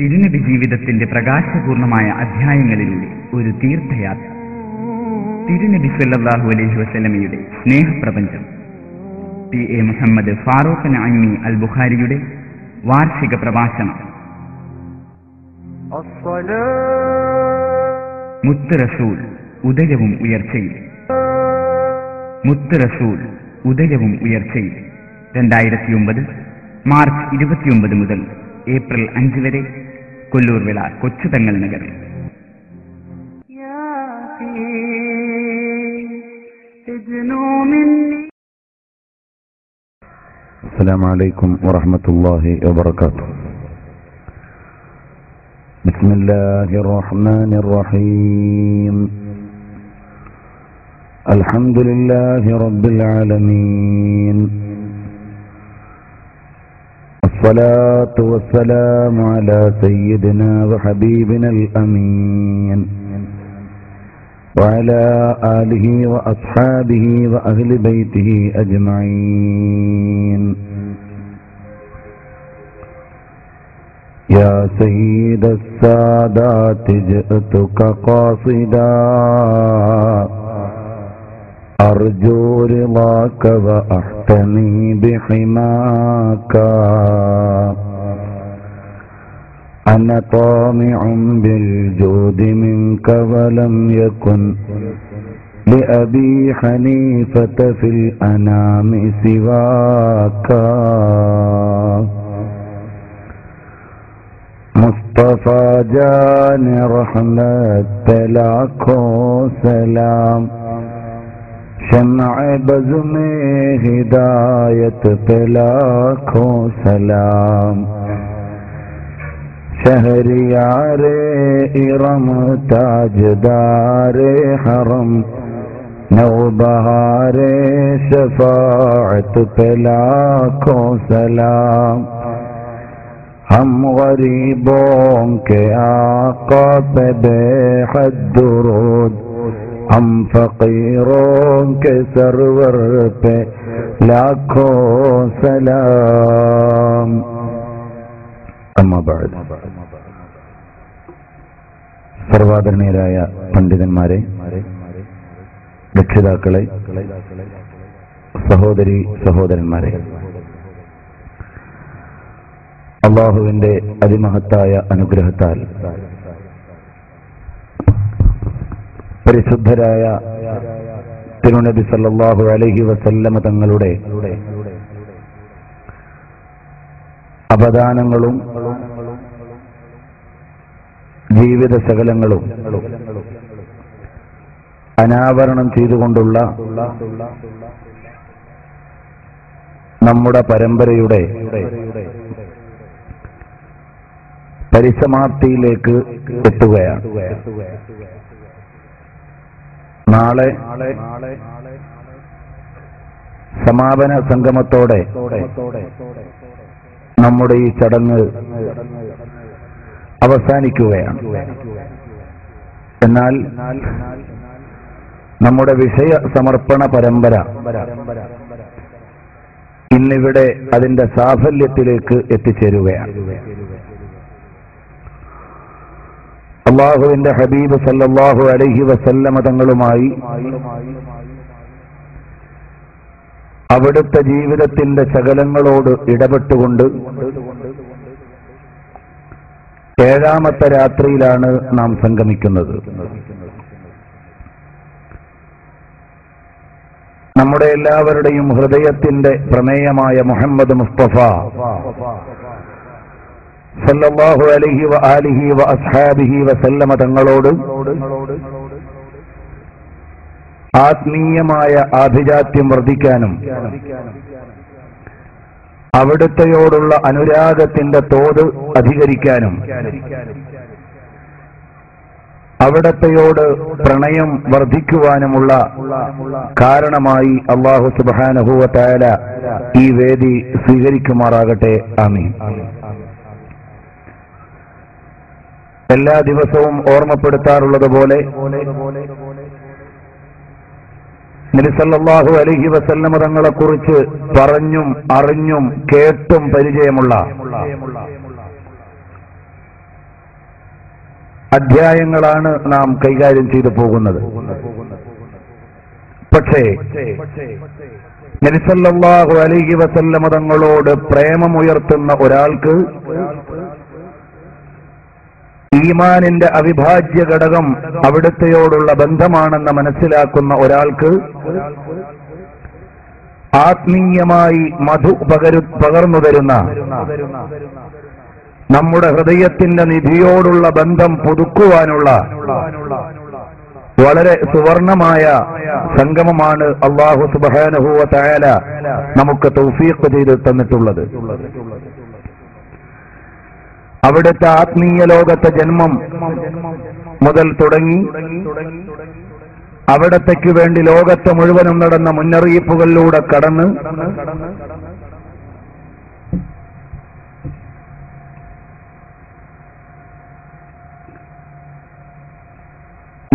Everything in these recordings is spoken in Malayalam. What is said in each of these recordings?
തിരുനബി ജീവിതത്തിന്റെ പ്രകാശപൂർണമായ അധ്യായങ്ങളിലൂടെ ഒരു തീർത്ഥയാത്ര. തിരുനബി സല്ലല്ലാഹു അലൈഹി വസല്ലമയുടെ സ്നേഹപ്രപഞ്ചം. ടി.എ. മുഹമ്മദ് ഫാറൂഖ് നഈമി അൽ ബുഖാരിയുടെ വാർഷിക പ്രഭാഷണം. മുത്ത് റസൂൽ ഉദയവും ഉയർച്ചയിൽ. മുത്ത് റസൂൽ ഉദയവും ഉയർച്ചയിൽ 2009 മാർച്ച് 29 മുതൽ ഏപ്രിൽ 5 വരെ കൊല്ലൂർ വിള കൊച്ചുതങ്ങൾ നഗരം. السلام عليكم ورحمة الله وبركاته. بسم الله الرحمن الرحيم. الحمد لله رب العالمين. الصلاة والسلام على سيدنا وحبيبنا الأمين وعلى آله وأصحابه وأهل بيته أجمعين. يا سيد السادات جئتك قاصدا أرجو رضاك وأحتمي بحماك. أنا طامع بالجود منك ولم يكن لأبي حنيفة في الأنام سواك. مصطفى جان رحمت لاکھوں سلام. شمع بز میں ہدایت پہ لاکھوں سلام. شہریار ارم تاجدار حرم نوبہار شفاعت پہ لاکھوں سلام. ہم غریبوں کے آقا پہ بے حد درود. ہم فقیروں کے سرور پہ لاکھوں سلام. അമ്മാ ബഅദ്. സർവാദരണീയരായ പണ്ഡിതന്മാരെ, രക്ഷിതാക്കളെ, സഹോദരി സഹോദരന്മാരെ, അല്ലാഹുവിന്റെ അതിമഹത്തായ അനുഗ്രഹത്താൽ പരിശുദ്ധരായ തിരുനബി സല്ലല്ലാഹു അലൈഹി വസല്ലമ തങ്ങളുടെ അപദാനങ്ങളും ജീവിത ശകലങ്ങളും അനാവരണം ചെയ്തുകൊണ്ടുള്ള നമ്മുടെ പരമ്പരയുടെ പരിസമാപ്തിയിലേക്ക് എത്തുകയാണ്. നാളെ സമാപന സംഗമത്തോടെ നമ്മുടെ ഈ ചടങ്ങ് അവസാനിക്കുകയാണ്. എന്നാൽ നമ്മുടെ വിഷയ സമർപ്പണ പരമ്പര ഇന്നിവിടെ അതിന്റെ സാഫല്യത്തിലേക്ക് എത്തിച്ചേരുകയാണ്. അല്ലാഹുവിന്റെ ഹബീബ് സല്ലല്ലാഹു അലൈഹി വസല്ലമ തങ്ങളുമായി അവിടുത്തെ ജീവിതത്തിന്റെ ശകലങ്ങളോട് ഇടപെട്ടുകൊണ്ട് 7ാമത്തെ രാത്രിയിലാണ് നാം സംഗമിക്കുന്നത്. നമ്മുടെ എല്ലാവരുടെയും ഹൃദയത്തിന്റെ പ്രമേയമായ മുഹമ്മദ് മുസ്തഫ സല്ലല്ലാഹു അലൈഹി വആലിഹി വഅസ്ഹാബിഹി വസല്ലമ തങ്ങളോട് ആത്മീയമായ ആഭിജാത്യം വർദ്ധിക്കാനും അവിടുത്തെയോടുള്ള അനുരാഗത്തിന്റെ തോത് അധികരിക്കാനും അവിടത്തെയോട് പ്രണയം വർദ്ധിക്കുവാനുമുള്ള കാരണമായി അല്ലാഹു സുബ്ഹാനഹു വ തആല ഈ വേദി സ്വീകരിക്കുമാറാകട്ടെ. ആമീൻ. എല്ലാ ദിവസവും ഓർമ്മപ്പെടുത്താറുള്ളത് പോലെ നബി സല്ലല്ലാഹു അലൈഹി വസല്ലമ തങ്ങളെ കുറിച്ച് പറഞ്ഞും അറിഞ്ഞും കേട്ടും പരിചയമുള്ള അധ്യായങ്ങളാണ് നാം കൈകാര്യം ചെയ്തു പോകുന്നത്. പക്ഷേ നബി സല്ലല്ലാഹു അലൈഹി വസല്ലമ തങ്ങളോട് പ്രേമമുയർത്തുന്ന ഒരാൾക്ക്, ഈമാനിന്റെ അവിഭാജ്യ ഘടകം അവിടുത്തെയോടുള്ള ബന്ധമാണെന്ന് മനസ്സിലാക്കുന്ന ഒരാൾക്ക്, ആത്മീയമായി മധു പകർന്നു തരുന്ന നമ്മുടെ ഹൃദയത്തിന്റെ നിധിയോടുള്ള ബന്ധം പുതുക്കുവാനുള്ള വളരെ സുവർണമായ സംഗമമാണ് അല്ലാഹു സുബ്ഹാനഹു വ തആല നമുക്ക് തൗഫീഖ് ചെയ്ത് തന്നിട്ടുള്ളത്. അവിടുത്തെ ആത്മീയ ലോകത്തെ ജന്മം മുതൽ തുടങ്ങി അവിടത്തേക്ക് വേണ്ടി ലോകത്ത് മുഴുവനും നടന്ന മുന്നറിയിപ്പുകളിലൂടെ കടന്ന്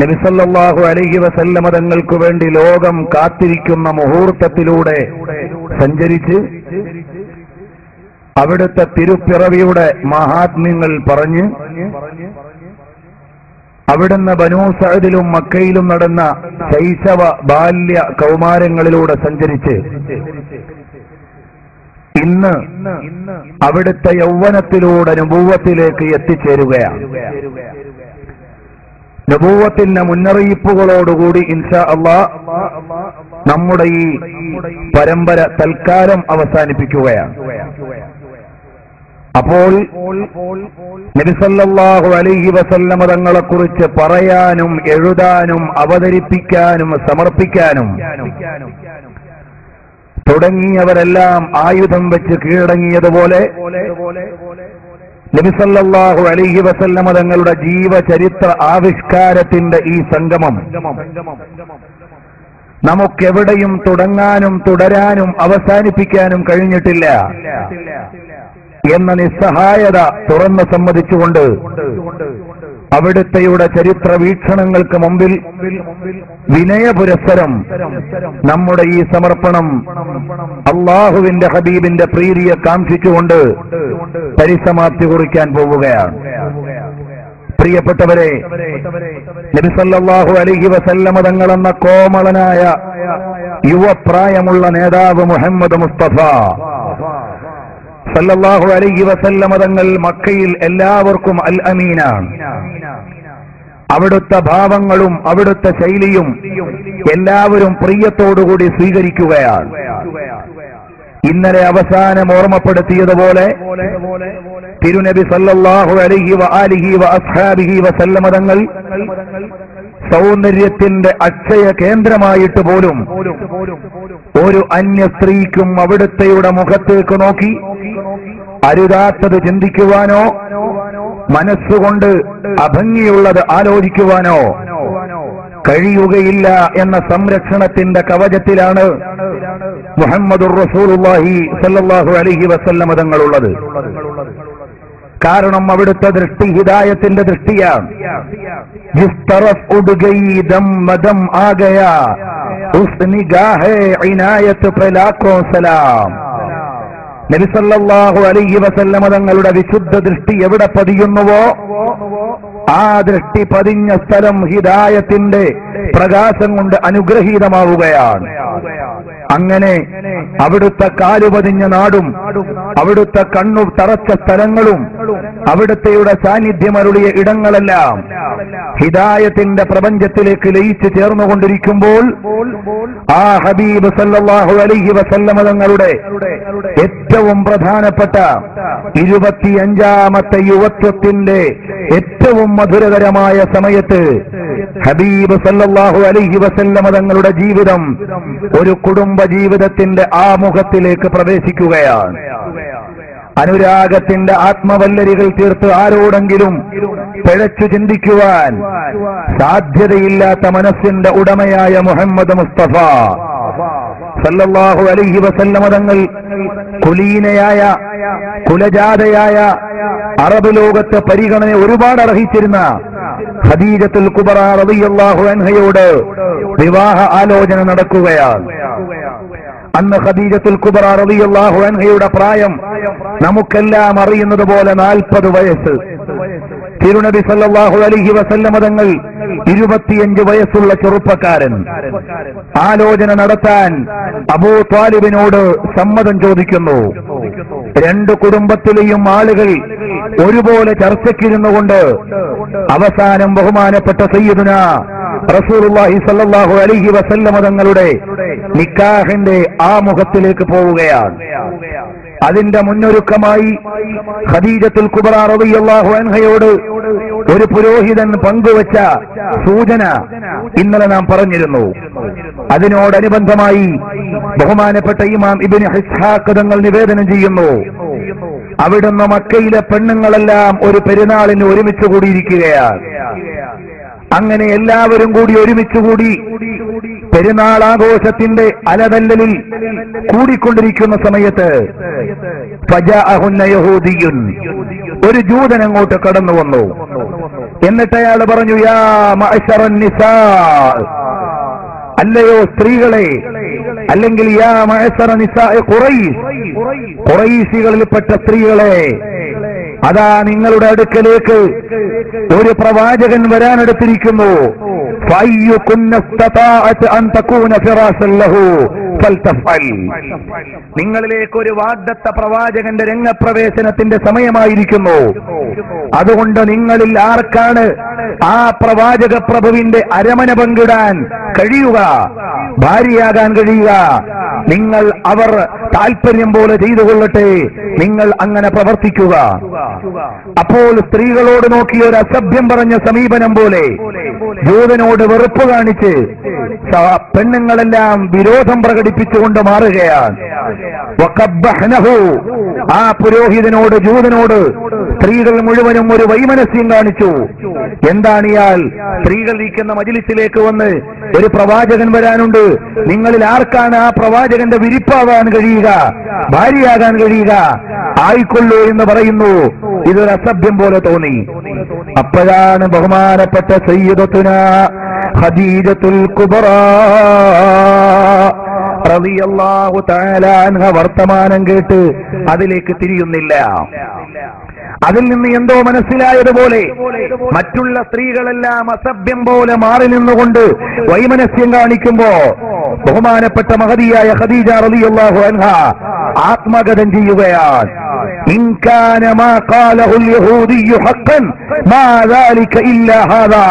നബി സല്ലല്ലാഹു അലൈഹി വസല്ലമ തങ്ങൾക്ക് വേണ്ടി ലോകം കാത്തിരിക്കുന്ന മുഹൂർത്തത്തിലൂടെ സഞ്ചരിച്ച് അവിടുത്തെ തിരുപ്പിറവിയുടെ മഹാത്മ്യങ്ങൾ പറഞ്ഞ് അവിടുന്ന് ബനൂ സഅദിലും മക്കയിലും നടന്ന ശൈശവ ബാല്യ കൗമാരങ്ങളിലൂടെ സഞ്ചരിച്ച് ഇന്ന് അവിടുത്തെ യൗവനത്തിലൂടെ നുബുവ്വത്തിലേക്ക് എത്തിച്ചേരുകയാണ്. നുബുവ്വത്തിന്റെ മുന്നറിയിപ്പുകളോടുകൂടി ഇൻഷാ അല്ലാഹ് നമ്മുടെ ഈ പരമ്പര തൽക്കാലം അവസാനിപ്പിക്കുകയാണ്. അപ്പോൾ നബി സല്ലല്ലാഹു അലൈഹി വസല്ലമ തങ്ങളെക്കുറിച്ച് പറയാനും എഴുതാനും അവതരിപ്പിക്കാനും സമർപ്പിക്കാനും തുടങ്ങിയവരെല്ലാം ആയുധം വെച്ച് കീഴടങ്ങിയതുപോലെ നബി സല്ലല്ലാഹു അലൈഹി വസല്ലമ തങ്ങളുടെ ജീവചരിത്ര ആവിഷ്കാരത്തിന്റെ ഈ സംഗമം നമുക്കെവിടെയും തുടങ്ങാനും തുടരാനും അവസാനിപ്പിക്കാനും കഴിഞ്ഞിട്ടില്ല എന്ന നിസ്സഹായത തുറന്നു സമ്മതിച്ചുകൊണ്ട് അവിടുത്തെയുടെ ചരിത്ര വീക്ഷണങ്ങൾക്ക് മുമ്പിൽ വിനയപുരസ്സരം നമ്മുടെ ഈ സമർപ്പണം അള്ളാഹുവിന്റെ ഹബീബിന്റെ പ്രീതിയെ കാംക്ഷിച്ചുകൊണ്ട് പരിസമാപ്തി കുറിക്കാൻ പോവുകയാണ്. പ്രിയപ്പെട്ടവരെ, നബി സല്ലല്ലാഹു അലൈഹി വസല്ലമ തങ്ങളെന്ന കോമളനായ യുവപ്രായമുള്ള നേതാവ് മുഹമ്മദ് മുസ്തഫ സല്ലല്ലാഹു അലൈഹി വസല്ലമ തങ്ങൾ മക്കയിൽ എല്ലാവർക്കും അൽ അമീനാണ്. അവിടുത്തെ ഭാവങ്ങളും അവിടുത്തെ ശൈലിയും എല്ലാവരും പ്രിയത്തോടുകൂടി സ്വീകരിക്കുകയാണ്. ഇന്നലെ അവസാനം ഓർമ്മപ്പെടുത്തിയതുപോലെ തിരുനബി സല്ലല്ലാഹു അലൈഹി വആലിഹി വഅസ്ഹാബിഹി വസല്ലമ തങ്ങൾ സൗന്ദര്യത്തിന്റെ അക്ഷയ കേന്ദ്രമായിട്ട് പോലും ഒരു അന്യ സ്ത്രീക്കും അവിടുത്തെയുടെ മുഖത്തേക്ക് നോക്കി അരുതാത്തത് ചിന്തിക്കുവാനോ മനസ്സുകൊണ്ട് അഭംഗിയുള്ളത് ആലോചിക്കുവാനോ കഴിയുകയില്ല എന്ന സംരക്ഷണത്തിന്റെ കവചത്തിലാണ് മുഹമ്മദുർ റസൂലുള്ളാഹി സല്ലല്ലാഹു അലൈഹി വസല്ലമ തങ്ങളുള്ളത്. കാരണം അവിടുത്തെ ദൃഷ്ടി ഹിദായത്തിന്റെ ദൃഷ്ടിയാണ്. ജിസ് തറഫ് ഉഡ് ഗയി ദം മദം ആ ഗയാ ഉസ് നിഗാഹേ ഇനായത്ത് പേ ലാഖോ സലാം. നബി സല്ലല്ലാഹു അലൈഹി വസല്ലമ തങ്ങളുടെ വിശുദ്ധ ദൃഷ്ടി എവിടെ പതിയുന്നുവോ ആ ദൃഷ്ടി പതിഞ്ഞ സ്ഥലം ഹിദായത്തിന്റെ പ്രകാശം കൊണ്ട് അനുഗ്രഹീതമാവുകയാണ്. അങ്ങനെ അവിടുത്തെ കാലുപതിഞ്ഞ നാടും അവിടുത്തെ കണ്ണു തറച്ച സ്ഥലങ്ങളും അവിടുത്തെയുടെ സാന്നിധ്യമരുളിയ ഇടങ്ങളെല്ലാം ഹിദായത്തിന്റെ പ്രപഞ്ചത്തിലേക്ക് ലയിച്ചു ചേർന്നുകൊണ്ടിരിക്കുമ്പോൾ ആ ഹബീബ് സല്ലല്ലാഹു അലൈഹി വസല്ലമ തങ്ങളുടെ ഏറ്റവും പ്രധാനപ്പെട്ട 25ാമത്തെ യുവത്വത്തിന്റെ ഏറ്റവും മധുരകരമായ സമയത്ത് ഹബീബ് സല്ലല്ലാഹു അലൈഹി വസല്ലമ തങ്ങളുടെ ജീവിതം ഒരു കുടുംബ ജീവിതത്തിന്റെ ആമുഖത്തിലേക്ക് പ്രവേശിക്കുകയാണ്. അനുരാഗത്തിന്റെ ആത്മവല്ലരികൾ തീർത്ത് ആരോടെങ്കിലും പിഴച്ചു ചിന്തിക്കുവാൻ സാധ്യതയില്ലാത്ത മനസ്സിന്റെ ഉടമയായ മുഹമ്മദ് മുസ്തഫ സല്ലല്ലാഹു അലൈഹി വസല്ലമ തങ്ങൾ കുലീനയായ കുലജാതയായ അറബ് ലോകത്തെ പരിഗണന ഒരുപാട് അർഹിച്ചിരുന്ന ഖദീജത്തുൽ കുബ്ര റളിയല്ലാഹു അൻഹയോട് വിവാഹ ആലോചന നടക്കുകയാണ്. അന്ന് ഖദീജത്തുൽ കുബ്ര റളിയല്ലാഹു അൻഹയുടെ പ്രായം നമുക്കെല്ലാം അറിയുന്നത് പോലെ 40 വയസ്സ്. തിരുനബി സല്ലല്ലാഹു അലൈഹി വസല്ലമ തങ്ങൾ 25 വയസ്സുള്ള ചെറുപ്പക്കാരൻ ആലോചന നടത്താൻ അബൂ ത്വാലിബിനോട് സമ്മതം ചോദിക്കുന്നു. രണ്ട് കുടുംബത്തിലെയും ആളുകൾ ഒരുപോലെ ചർച്ചയ്ക്കിരുന്നുകൊണ്ട് അവസാനം ബഹുമാനപ്പെട്ട സയ്യിദുനാ റസൂലുള്ളാഹി സ്വല്ലല്ലാഹു അലൈഹി വസല്ലമ തങ്ങളുടെ നിക്കാഹിന്റെ ആമുഖത്തിലേക്ക് പോവുകയാണ്. അതിന്റെ മുന്നൊരുക്കമായി ഖദീജത്തുൽ കുബ്ര റളിയല്ലാഹു അൻഹയോട് ഒരു പുരോഹിതൻ പങ്കുവച്ച സൂചന ഇന്നലെ നാം പറഞ്ഞിരുന്നു. അതിനോടനുബന്ധമായി ബഹുമാനപ്പെട്ട ഇമാം ഇബ്നു ഇസ്ഹാഖ് തങ്ങൾ നിവേദനം ചെയ്യുന്നു, അവിടുന്ന് മക്കയിലെ പെണ്ണുങ്ങളെല്ലാം ഒരു പെരുന്നാളിന് ഒരുമിച്ച് കൂടിയിരിക്കുകയാണ്. അങ്ങനെ എല്ലാവരും കൂടി ഒരുമിച്ചുകൂടി പെരുന്നാൾ ആഘോഷത്തിന്റെ അലതല്ലലിൽ കൂടിക്കൊണ്ടിരിക്കുന്ന സമയത്ത് ഫജഅഹുന്ന യഹൂദിയുൻ, ഒരു ജൂതൻ അങ്ങോട്ട് കടന്നു വന്നു. എന്നിട്ട് അയാൾ പറഞ്ഞു, യാ മഅശറൻ നിസാ, അല്ലയോ സ്ത്രീകളെ, അല്ലെങ്കിൽ യാ മഅശറ നിസാ ഖുറൈശ്, ഖുറൈശികളിൽപ്പെട്ട സ്ത്രീകളെ, അതാ നിങ്ങളുടെ അടുക്കലേക്ക് ഒരു പ്രവാചകൻ വരാനെടുത്തിരിക്കുന്നു. നിങ്ങളിലേക്ക് ഒരു വാഗ്ദത്ത പ്രവാചകന്റെ രംഗപ്രവേശനത്തിന്റെ സമയമായിരിക്കുന്നു. അതുകൊണ്ട് നിങ്ങളിൽ ആർക്കാണ് ആ പ്രവാചക പ്രഭുവിന്റെ അരമന പങ്കിടാൻ കഴിയുക, ഭാര്യയാകാൻ കഴിയുക, നിങ്ങൾ അവർ താല്പര്യം പോലെ ചെയ്തുകൊള്ളട്ടെ, നിങ്ങൾ അങ്ങനെ പ്രവർത്തിക്കുക. അപ്പോൾ സ്ത്രീകളോട് നോക്കി ഒരു അസഭ്യം പറഞ്ഞ സമീപനം പോലെ ജൂതനോട് വെറുപ്പ് കാണിച്ച് പെണ്ണുങ്ങളെല്ലാം വിരോധം പ്രകടിപ്പിച്ചുകൊണ്ട് മാറുകയാണ്. ആ പുരോഹിതനോട്, ജൂതനോട് സ്ത്രീകൾ മുഴുവനും ഒരു വൈമനസ്യം കാണിച്ചു. എന്താണ് ഇയാൾ സ്ത്രീകൾ ഇരിക്കുന്ന മജ്‌ലിസിലേക്ക് വന്ന് ഒരു പ്രവാചകൻ വരാനുണ്ട്, നിങ്ങളിൽ ആർക്കാണ് ആ പ്രവാചകന്റെ വിരിപ്പാവാൻ കഴിയുക, ഭാര്യയാകാൻ കഴിയുക, ആയിക്കൊള്ളൂ എന്ന് പറയുന്നു. ഇതൊരു അസഭ്യം പോലെ തോന്നി. അപ്പോഴാണ് ബഹുമാനപ്പെട്ട സയ്യിദത്തുനാ ഖദീജത്തുൽ കുബ്ര റളിയല്ലാഹു തആല അൻഹ വർത്തമാനം കേട്ട് അതിലേക്ക് തിരിയുന്നില്ല. അതിൽ നിന്ന് എന്തോ മനസ്സിലായതുപോലെ മറ്റുള്ള സ്ത്രീകളെല്ലാം അസഭ്യം പോലെ മാറി നിന്നുകൊണ്ട് വൈമനസ്യം കാണിക്കുമ്പോ ബഹുമാനപ്പെട്ട മഹദിയായ ഖദീജ റളിയല്ലാഹു അൻഹ ആത്മഗതം ചെയ്യുകയാണ്. ഇൻ കാന മാ ഖാലഹുൽ യഹൂദിയ്യു ഹഖൻ മാ ദാലിക ഇല്ലാ ഹാദാ,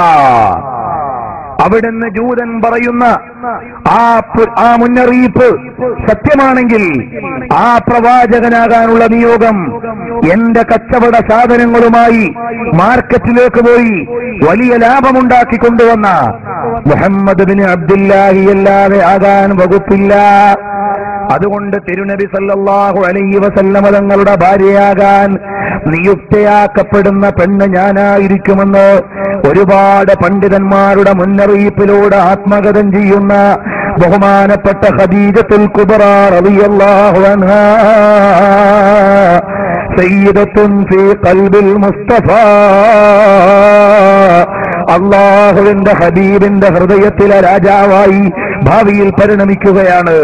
അവിടുന്ന് ജൂതൻ പറയുന്ന ആ മുന്നറിയിപ്പ് സത്യമാണെങ്കിൽ ആ പ്രവാചകനാകാനുള്ള നിയോഗം എന്റെ കച്ചവട സാധനങ്ങളുമായി മാർക്കറ്റിലേക്ക് പോയി വലിയ ലാഭമുണ്ടാക്കി കൊണ്ടുവന്ന മുഹമ്മദ് ബിൻ അബ്ദുല്ലാഹി അല്ലാതെ ആകാൻ വകുപ്പില്ല. അതുകൊണ്ട് തിരുനബി സല്ലല്ലാഹു അലൈഹി വസല്ലമ തങ്ങളുടെ ഭാര്യയാകാൻ നിയുക്തയാക്കപ്പെടുന്ന പെണ്ണ് ഞാനായിരിക്കുമെന്ന് ഒരുപാട് പണ്ഡിതന്മാരുടെ മുന്നറിയിപ്പിലൂടെ ആത്മഗതം ചെയ്യുന്ന ബഹുമാനപ്പെട്ട ഖദീജത്തുൽ കുബ്ര റളിയല്ലാഹു അൻഹാ സയ്യിദത്തുൻ ഫീ ഖൽബിൽ മുസ്തഫ, അല്ലാഹുവിന്റെ ഹബീബിന്റെ ഹൃദയത്തിലെ രാജാവായി ഭാവിയിൽ പരിണമിക്കുകയാണ്.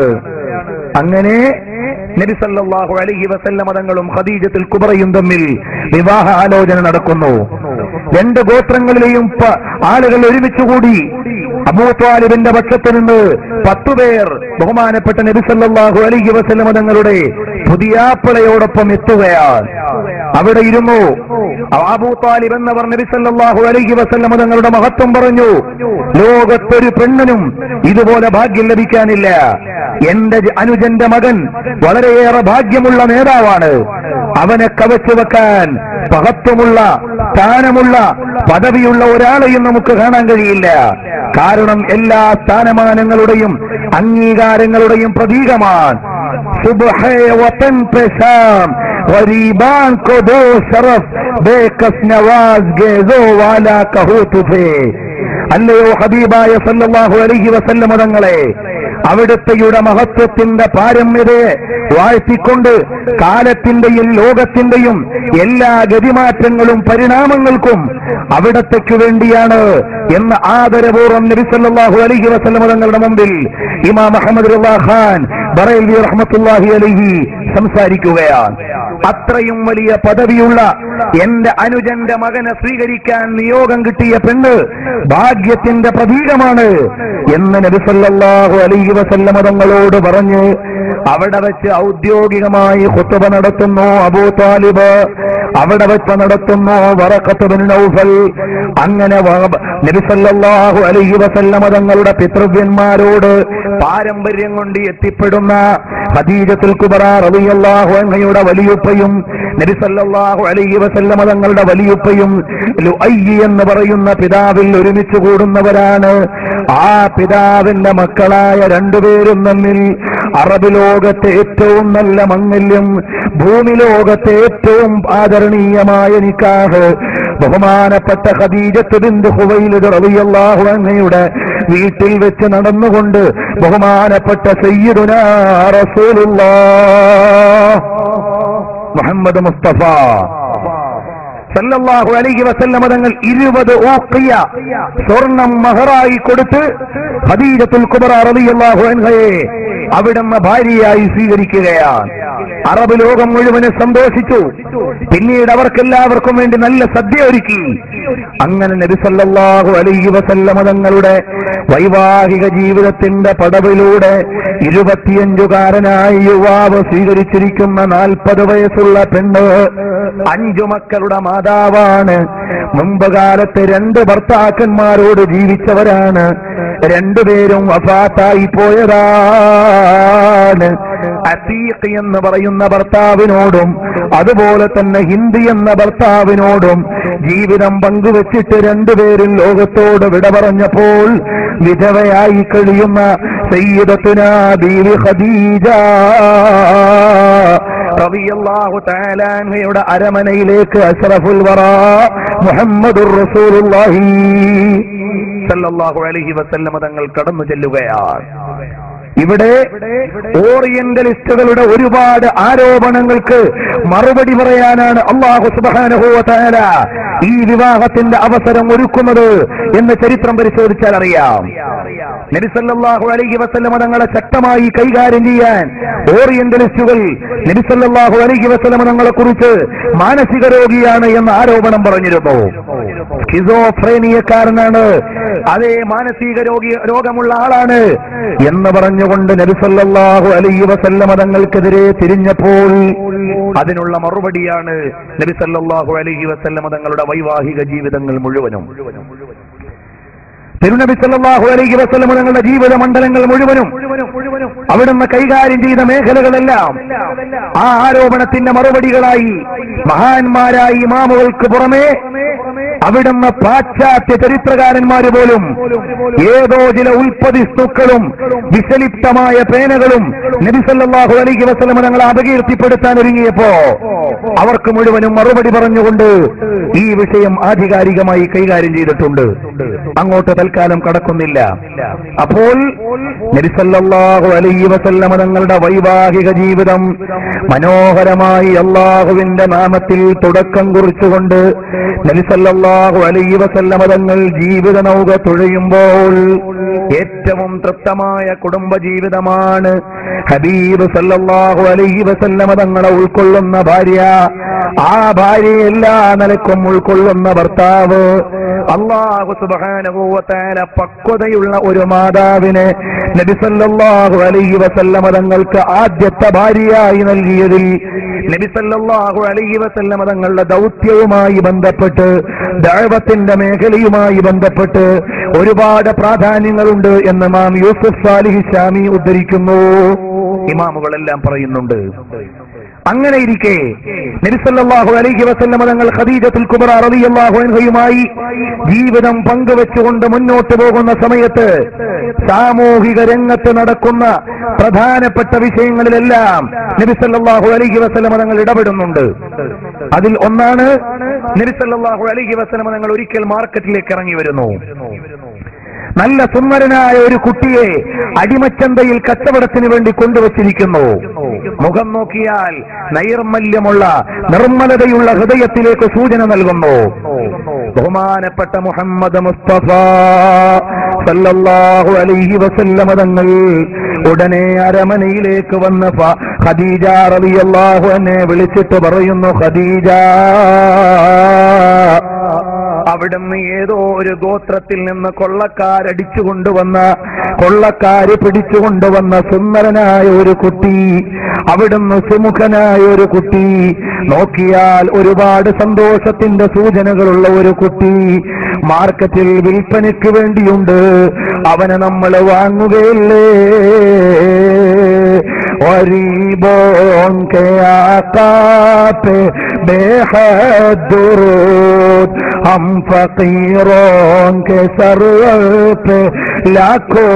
അങ്ങനെ നബി സല്ലല്ലാഹു അലൈഹി വസല്ലമ തങ്ങളും ഖദീജത്തുൽ കുബ്രയും തമ്മിൽ വിവാഹ ആലോചന നടക്കുന്നു. രണ്ട് ഗോത്രങ്ങളിലെയും ആളുകൾ ഒരുമിച്ചുകൂടി അബൂ ത്വാലിബിന്റെ പക്ഷത്ത് നിന്ന് 10 പേർ ബഹുമാനപ്പെട്ട നബി സല്ലല്ലാഹു അലൈഹി വസല്ലമ തങ്ങളുടെ പുതിയാപ്പിളയോടൊപ്പം എത്തുകയാണ്. അവിടെ ഇരുന്നു അബൂ ത്വാലിബ് എന്നവർ നബി സല്ലല്ലാഹു അലൈഹി വസല്ലമ തങ്ങളുടെ മഹത്വം പറഞ്ഞു. ലോകത്തൊരു പെണ്ണിനും ഇതുപോലെ ഭാഗ്യം ലഭിക്കാനില്ല. എന്റെ അനുജന്റെ മകൻ വളരെയേറെ ഭാഗ്യമുള്ള നേതാവാണ്. അവനെ കവച്ചു വെക്കാൻ മഹത്വമുള്ള, സ്ഥാനമുള്ള, പദവിയുള്ള ഒരാളെയും നമുക്ക് കാണാൻ കഴിയില്ല. കാരണം എല്ലാ സ്ഥാനമാനങ്ങളുടെയും അംഗീകാരങ്ങളുടെയും പ്രതീകമാണ്. സുബ്ഹേ വതൻ പേ ശാം ഗരീബാൻ കോ ദോ ശറഫ് ബേകസ് നവാസ് ഗേസോ വാലാ കഹൂ തുഫേ. അല്ലയോ ഹബീബായ സല്ലല്ലാഹു അലൈഹി വസല്ലമ തങ്ങളെ, അവിടുത്തെയുടെ മഹത്വത്തിന്റെ പാരമ്യതയെ വാഴ്ത്തിക്കൊണ്ട് കാലത്തിന്റെയും ലോകത്തിന്റെയും എല്ലാ ഗതിമാറ്റങ്ങളും പരിണാമങ്ങൾക്കും അവിടത്തേക്കു വേണ്ടിയാണ് എന്ന് ആദരപൂർവ്വം നബി സല്ലല്ലാഹു അലൈഹി വസല്ലം തങ്ങളുടെ മുമ്പിൽ ഇമാം അഹ്മദ് റിളാ ഖാൻ ബറൈലി റഹ്മത്തുള്ളാഹി അലൈഹി സംസാരിക്കുകയാണ്. അത്രയും വലിയ പദവിയുള്ള എന്റെ അനുജന്റെ മകനെ സ്വീകരിക്കാൻ നിയോഗം കിട്ടിയ പെണ്ണ് ഭാഗ്യത്തിന്റെ പ്രതീകമാണ് എന്ന് നബി സല്ലല്ലാഹു അലൈഹി വസല്ലം തങ്ങളോട് പറഞ്ഞ് അവിടെ വെച്ച് ഔദ്യോഗികമായി ഖുത്ബ നടത്തുന്നു അബൂ താലിബ്, അവിടെ വെച്ച് നടത്തുന്നു വറഖത്ത് ബിൻ നൗഫൽ. അങ്ങനെ നബി സല്ലല്ലാഹു അലൈഹി വസല്ലം തങ്ങളുടെ പിതൃവ്യന്മാരോട് പാരമ്പര്യം കൊണ്ട് എത്തിപ്പെടുന്ന ഖദീജത്തുൽ കുബ്ര റളിയല്ലാഹു അൻഹയുടെ വലിയുപ്പയും നബി സല്ലല്ലാഹു അലൈഹി വസല്ലം തങ്ങളുടെ വലിയുപ്പയും ലുഅയ്യ് എന്ന് പറയുന്ന പിതാവിൽ ഒരുമിച്ച് കൂടുന്നവരാണ്. ആ പിതാവിന്റെ മക്കളായ രണ്ടുപേരും തമ്മിൽ അറബ് ലോകത്തെ ഏറ്റവും നല്ല മംഗല്യം, ഭൂമി ലോകത്തെ ഏറ്റവും ആദരണീയമായ നിക്കാഹ് ബഹുമാനപ്പെട്ട ഖദീജത്ത് ബിൻത് ഖുവൈലിദ് റളിയല്ലാഹു അൻഹയുടെ വീട്ടിൽ വെച്ച് നടന്നുകൊണ്ട് ബഹുമാനപ്പെട്ട സയ്യിദുനാ റസൂലുള്ളാഹ് മുഹമ്മദ് മുസ്തഫ സല്ലല്ലാഹു അലൈഹി വസല്ലം തങ്ങൾ 20 ഊഖിയ സ്വർണം മഹറായി കൊടുത്ത് ഖദീജത്തുൽ കുബ്ര റളിയല്ലാഹു അൻഹയെ അവിടുന്ന് ഭാര്യയായി സ്വീകരിക്കുകയാണ്. അറബ് ലോകം മുഴുവന് സന്തോഷിച്ചു. പിന്നീട് അവർക്കെല്ലാവർക്കും വേണ്ടി നല്ല സദ്യ ഒരുക്കി. അങ്ങനെ നബി സല്ലല്ലാഹു അലൈഹി വസല്ലം തങ്ങളുടെ വൈവാഹിക ജീവിതത്തിന്റെ പടവിലൂടെ 25കാരനായ യുവാവ് സ്വീകരിച്ചിരിക്കുന്ന 40 വയസ്സുള്ള പെണ്ണ് 5 മക്കളുടെ മാതാവാണ്. മുമ്പ് കാലത്ത് 2 ഭർത്താക്കന്മാരോട് ജീവിച്ചവരാണ്. 2 പേരും വഫാത്തായി പോയതാണ്. അസീഖ് എന്ന് പറയുന്ന ഭർത്താവിനോടും അതുപോലെ തന്നെ ഹിന്ദി എന്ന ഭർത്താവിനോടും ജീവിതം പങ്കുവച്ചിട്ട് 2 പേരും ലോകത്തോട് വിട പറഞ്ഞപ്പോൾ വിധവയായി കഴിയുന്ന സയ്യിദത്തുനാ ബീവി ഖദീജ റളിയല്ലാഹു തആല അൻഹയുടെ അരമനയിലേക്ക് അഷ്റഫുൽ വറാ മുഹമ്മദുർ റസൂലുള്ളാഹി സല്ലല്ലാഹു അലൈഹി വസല്ലം തങ്ങൾ കടന്നു ചെല്ലുകയാണ്. ഇവിടെ ഓറിയന്റലിസ്റ്റുകളുടെ ഒരുപാട് ആരോപണങ്ങൾക്ക് മറുപടി പറയാനാണ് അല്ലാഹു സുബ്ഹാനഹു വ തആല ഈ വിവാഹത്തിന്റെ അവസരം ഒരുക്കുന്നത് എന്ന് ചരിത്രം പരിശോധിച്ചാൽ അറിയാം. നബി സല്ലല്ലാഹു അലൈഹി വസല്ലം തങ്ങളെ ശക്തമായി കൈകാര്യം ചെയ്യാൻ ഓറിയന്റലിസ്റ്റുകൾ നബി സല്ലല്ലാഹു അലൈഹി വസല്ലം തങ്ങളെ കുറിച്ച് മാനസിക രോഗിയാണ് എന്ന ആരോപണം പറഞ്ഞിരുന്നു. സ്കിസോഫ്രേനിയക്കാരനാണ്, അതേ മാനസിക രോഗമുള്ള ആളാണ് എന്ന് പറഞ്ഞുകൊണ്ട് നബി സല്ലല്ലാഹു അലൈഹി വസല്ലം തങ്ങൾക്കെതിരെ തിരിഞ്ഞപ്പോൾ അതിനുള്ള മറുപടിയാണ് നബി സല്ലല്ലാഹു അലൈഹി വസല്ലം തങ്ങളുടെ വൈവാഹിക ജീവിതങ്ങൾ മുഴുവനും. തിരുനബി സല്ലല്ലാഹു അലൈഹി വസല്ലം തങ്ങളുടെ ജീവിത മണ്ഡലങ്ങൾ മുഴുവനും അവിടുന്ന് കൈകാര്യം ചെയ്ത മേഖലകളെല്ലാം ആ ആരോപണത്തിന്റെ മറുപടികളായി മഹാന്മാരായ ഇമാമുകൾക്ക് പുറമെ അവിടുന്ന് പാശ്ചാത്യ ചരിത്രകാരന്മാര് പോലും ഏതോ ചില ഉൽപ്പതിസ്തുക്കളും വിഷലിപ്തമായ പേനകളും നബി സല്ലല്ലാഹു അലൈഹി വസല്ലം തങ്ങളെ അപകീർത്തിപ്പെടുത്താൻ ഒരുങ്ങിയപ്പോ അവർക്ക് മുഴുവനും മറുപടി പറഞ്ഞുകൊണ്ട് ഈ വിഷയം ആധികാരികമായി കൈകാര്യം ചെയ്തിട്ടുണ്ട്. അങ്ങോട്ട് തൽക്കാലം കടക്കുന്നില്ല. അപ്പോൾ നബി സല്ലല്ലാഹു അലൈഹി വസല്ലം തങ്ങളുടെ വൈവാഹിക ജീവിതം മനോഹരമായി അല്ലാഹുവിന്റെ നാമത്തിൽ തുടക്കം കുറിച്ചുകൊണ്ട് നബി സല്ലല്ലാഹു അലൈഹി വസല്ലം തങ്ങൾ ജീവിത നൗക തുഴയുമ്പോൾ ഏറ്റവും തൃപ്തമായ കുടുംബ ജീവിതമാണ് ഹബീബ് സല്ലല്ലാഹു അലൈഹി വസല്ലം തങ്ങളെ ഉൾക്കൊള്ളുന്ന ഭാര്യ, ആ ഭാര്യയെ എല്ലാ നിലക്കും ഉൾക്കൊള്ളുന്ന ഭർത്താവ്. അല്ലാഹു സുബ്ഹാനഹു വ തആല പക്വതയുള്ള ഒരു മാതാവിനെ നബി സല്ലല്ലാഹു അലൈഹി വസല്ലം തങ്ങൾക്ക് ആദ്യത്തെ ഭാര്യയായി നൽകിയതിൽ നബി സല്ലല്ലാഹു അലൈഹി വസല്ലം തങ്ങളുടെ ദൗത്യവുമായി ബന്ധപ്പെട്ട് ദഅവത്തിന്റെ മേഖലയുമായി ബന്ധപ്പെട്ട് ഒരുപാട് പ്രാധാന്യങ്ങളുണ്ട് എന്ന് ഇമാം യൂസുഫ് സാലിഹ് ശാമി ഉദ്ധരിക്കുന്നു. ഇമാമുകളെല്ലാം പറയുന്നുണ്ട്. അങ്ങനെ ഇരിക്കെ നബി സല്ലല്ലാഹു അലൈഹി വസല്ലം തങ്ങൾ ഖദീജത്തുൽ കുബ്ര റളിയല്ലാഹു അൻഹയുമായി ജീവിതം പങ്കുവെച്ചുകൊണ്ട് മുന്നോട്ട് പോകുന്ന സമയത്ത് സാമൂഹിക രംഗത്ത് നടക്കുന്ന പ്രധാനപ്പെട്ട വിഷയങ്ങളിലെല്ലാം നബി സല്ലല്ലാഹു അലൈഹി വസല്ലം തങ്ങൾ ഇടപെടുന്നുണ്ട്. അതിൽ ഒന്നാണ് നബി സല്ലല്ലാഹു അലൈഹി വസല്ലം തങ്ങൾ ഒരിക്കൽ മാർക്കറ്റിലേക്ക് ഇറങ്ങി വരുന്നു. നല്ല സുന്ദരനായ ഒരു കുട്ടിയെ അടിമച്ചന്തയിൽ കച്ചവടത്തിന് വേണ്ടി കൊണ്ടുവച്ചിരിക്കുന്നു. മുഖം നോക്കിയാൽ നൈർമല്യമുള്ള നിർമ്മലതയുള്ള ഹൃദയത്തിലേക്ക് സൂചന നൽകുന്നു. ബഹുമാനപ്പെട്ട മുഹമ്മദ് മുസ്തഫ സല്ലല്ലാഹു അലൈഹി വസല്ലമ തങ്ങൾ ഉടനെ അരമനയിലേക്ക് വന്ന ഖദീജ റളിയല്ലാഹു അൻഹയെ വിളിച്ചിട്ട് പറയുന്നു, ഖദീജ, അവിടുന്ന് ഏതോ ഒരു ഗോത്രത്തിൽ നിന്ന് കൊള്ളക്കാര് പിടിച്ചുകൊണ്ടുവന്ന സുന്ദരനായ ഒരു കുട്ടി, അവിടുന്ന് സുമുഖനായ ഒരു കുട്ടി, നോക്കിയാൽ ഒരുപാട് സന്തോഷത്തിന്റെ സൂചനകളുള്ള ഒരു കുട്ടി മാർക്കറ്റിൽ വിൽപ്പനയ്ക്ക് വേണ്ടിയുണ്ട്. അവനെ നമ്മൾ വാങ്ങുകയില്ലേ? गरीबों के आका पे बेहद दुरूद, हम फकीरों के सर पे लाखों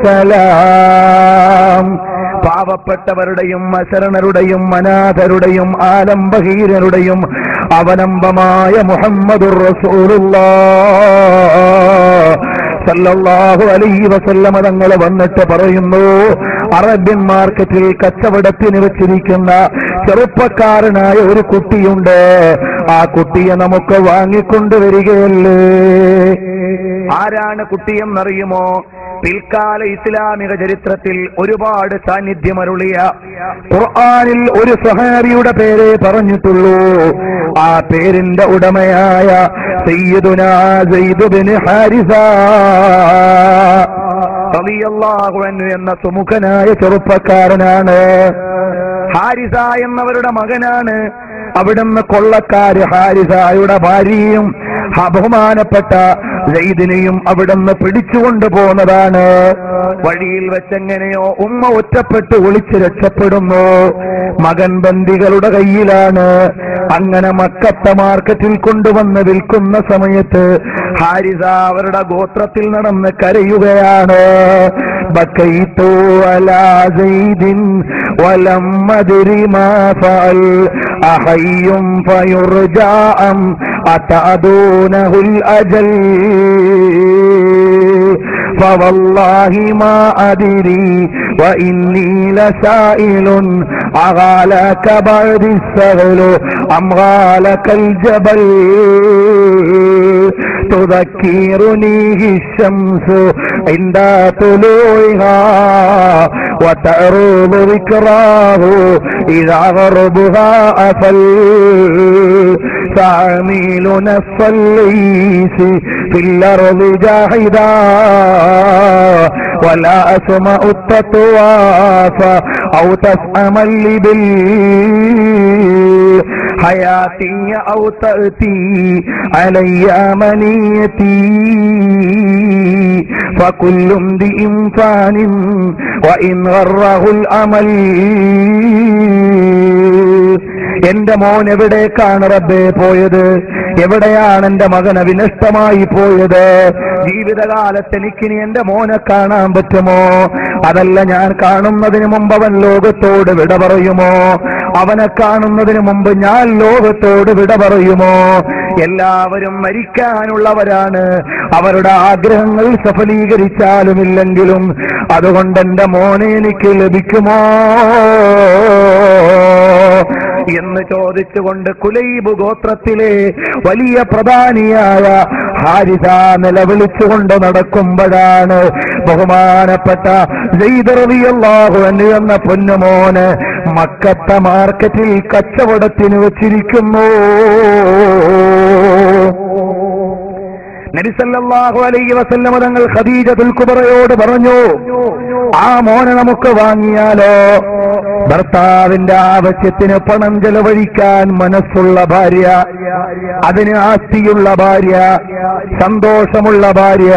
सलाम. പാവപ്പെട്ടവരുടെയും അശരണരുടെയും അനാഥരുടെയും ആലംബഹീനരുടെയും അവലംബമായ മുഹമ്മദുർ റസൂലുള്ളാഹ് സല്ലല്ലാഹു അലൈഹി വസല്ലമ തങ്ങൾ വന്നിട്ട് പറയുന്നു, അറബ്യൻ മാർക്കറ്റിൽ കച്ചവടത്തിന് വെച്ചിരിക്കുന്ന ചെറുപ്പക്കാരനായ ഒരു കുട്ടിയുണ്ട്, ആ കുട്ടിയെ നമുക്ക് വാങ്ങിക്കൊണ്ടുവരികയല്ലേ? ആരാണ് കുട്ടിയെന്നറിയുമോ? പിൽക്കാല ഇസ്ലാമിക ചരിത്രത്തിൽ ഒരുപാട് സാന്നിധ്യമരുളിയ ഖുർആനിൽ ഒരു സ്വഹാബിയുടെ പേരെ പറഞ്ഞിട്ടുള്ളൂ. ആ പേരിന്റെ ഉടമയായ സയ്യിദുനാ സയ്യിദ് ഇബ്നു ഹാരിസ റളിയല്ലാഹു അൻഹു എന്ന സുമുഖനായ ചെറുപ്പക്കാരനാണ്. ഹാരിസ എന്നവരുടെ മകനാണ്. അവിടുന്ന് കൊള്ളക്കാര് ഹാരിസയുടെ ഭാര്യയും ബഹുമാനപ്പെട്ട സയ്യിദിനെയും അവിടുന്ന് പിടിച്ചുകൊണ്ടു പോന്നതാണ്. വഴിയിൽ വെച്ചെങ്ങനെയോ ഉമ്മ ഒറ്റപ്പെട്ട് ഒളിച്ച് രക്ഷപ്പെടുന്നു. മകൻ ബന്ദികളുടെ കയ്യിലാണ്. അങ്ങനെ മക്കത്തെ മാർക്കറ്റിൽ കൊണ്ടുവന്ന് വിൽക്കുന്ന സമയത്ത് ഹാരിസ അവരുടെ ഗോത്രത്തിൽ നടന്ന് കരയുകയാണ്. ബക്കൈതു അലാ സയ്യിദിൻ വലം അദ്രി മാ ഫഅൽ അഹയ്യും ഫയുർജാ അം അതഅദൂനഹുൽ അജൽ فوالله ما أدري وإني لسائل أغالك بعد السهل أم غالك الجبل تذكرني الشمس عند طلوعها وتعرض ذكراه إذا غربها أفل تعميل نصف الليث في الأرض جاحدا ولا أسمع التطواف أو تسأم اللبل حياتي أو تأتي علي منيتي فكل امرئ فان وإن غره الأمل. എന്റെ മോൻ എവിടേക്കാണ് റബ്ബേ പോയത്? എവിടെയാണ് എന്റെ മകൻ അവിനഷ്ടമായി പോയത്? ജീവിതകാലത്ത് എനിക്കിനി എന്റെ മോനെ കാണാൻ പറ്റുമോ? അതല്ല, ഞാൻ കാണുന്നതിന് മുമ്പ് അവൻ ലോകത്തോട് വിട പറയുമോ? അവനെ കാണുന്നതിന് മുമ്പ് ഞാൻ ലോകത്തോട് വിട പറയുമോ? എല്ലാവരും മരിക്കാനുള്ളവരാണ്. അവരുടെ ആഗ്രഹങ്ങൾ സഫലീകരിച്ചാലുമില്ലെങ്കിലും അതുകൊണ്ട് എന്റെ മോനെ എനിക്ക് ലഭിക്കുമോ എന്ന് ചോദിച്ചുകൊണ്ട് കുലൈബ് ഗോത്രത്തിലെ വലിയ പ്രധാനിയായ ഹാരിസ നിലവിളിച്ചുകൊണ്ട് നടക്കുമ്പോഴാണ് ബഹുമാനപ്പെട്ട സയ്യിദ് റളിയല്ലാഹു അൻഹു എന്ന പൊന്നുമോന് മക്കത്തെ മാർക്കറ്റിൽ കച്ചവടത്തിന് വെച്ചിരിക്കുന്നു. നബി സല്ലല്ലാഹു അലൈഹി വസല്ലം തങ്ങൾ ഖദീജത്തുൽ കുബ്രയോട് പറഞ്ഞു, ആ മോനെ നമുക്ക് വാങ്ങിയാലോ? ഭർത്താവിന്റെ ആവശ്യത്തിന് പണം ചെലവഴിക്കാൻ മനസ്സുള്ള ഭാര്യ, അതിന് ആസ്തിയുള്ള ഭാര്യ, സന്തോഷമുള്ള ഭാര്യ,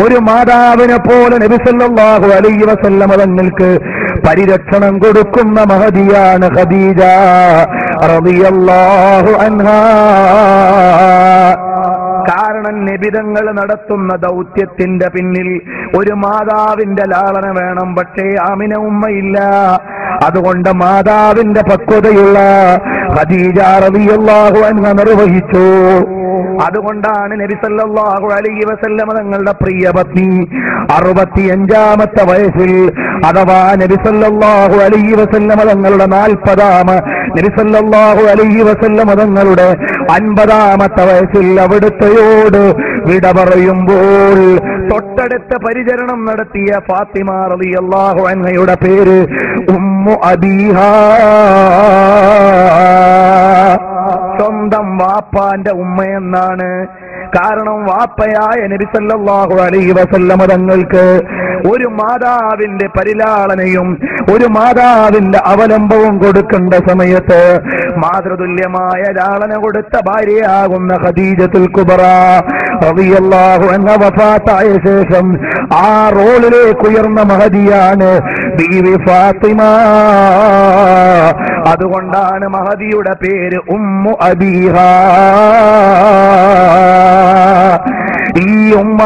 ഒരു മാതാവിനെ പോലെ നബി സല്ലല്ലാഹു അലൈഹി വസല്ലം തങ്ങൾക്ക് പരിരക്ഷണം കൊടുക്കുന്ന മഹദിയാണ് ഖദീജ റളിയല്ലാഹു അൻഹാ. കാരണം നബിതങ്ങൾ നടത്തുന്ന ദൗത്യത്തിന്റെ പിന്നിൽ ഒരു മാതാവിന്റെ ലാളന വേണം. പക്ഷേ ആമിന ഉമ്മയില്ല. അതുകൊണ്ട് മാതാവിന്റെ പക്വതയുള്ള ഖദീജ റളിയല്ലാഹു അൻഹ നിർവഹിച്ചു. അതുകൊണ്ടാണ് നബി സല്ലല്ലാഹു അലൈഹി വസല്ലം തങ്ങളുടെ പ്രിയ പത്നി 65-ാമത്തെ വയസ്സിൽ, അഥവാ നബി സല്ലല്ലാഹു അലൈഹി വസല്ലം തങ്ങളുടെ 40-ാമ, നബി സല്ലല്ലാഹു അലൈഹി വസല്ലം തങ്ങളുടെ 50-ാമത്തെ വയസ്സിൽ അവിടുത്തെയോട് വിട പറയുമ്പോൾ തൊട്ടടുത്ത പരിചരണം നടത്തിയ ഫാത്തിമ റളിയല്ലാഹു അൻഹയുടെ പേര് ഉമ്മു അബീഹാ, സ്വന്തം വാപ്പാന്റെ ഉമ്മയെന്നാണ്. കാരണം വാപ്പയായ നബി സല്ലല്ലാഹു അലൈഹി വസല്ലം തങ്ങൾക്ക് ഒരു മാതാവിന്റെ പരിലാളനയും ഒരു മാതാവിന്റെ അവലംബവും കൊടുക്കേണ്ട സമയത്ത് മാതൃതുല്യമായ ലാളന കൊടുത്ത ഭാര്യയാകുന്ന ഖദീജത്തുൽ കുബ്ര റളിയല്ലാഹു അൻഹ വഫാത്തായ ശേഷം ആ റോളിലേക്ക് ഉയർന്ന മഹദിയാണ് ബീവി ഫാത്തിമ. അതുകൊണ്ടാണ് മഹദിയുടെ പേര് ഉമ്മു അബീഹാ. ഈ ഉമ്മ,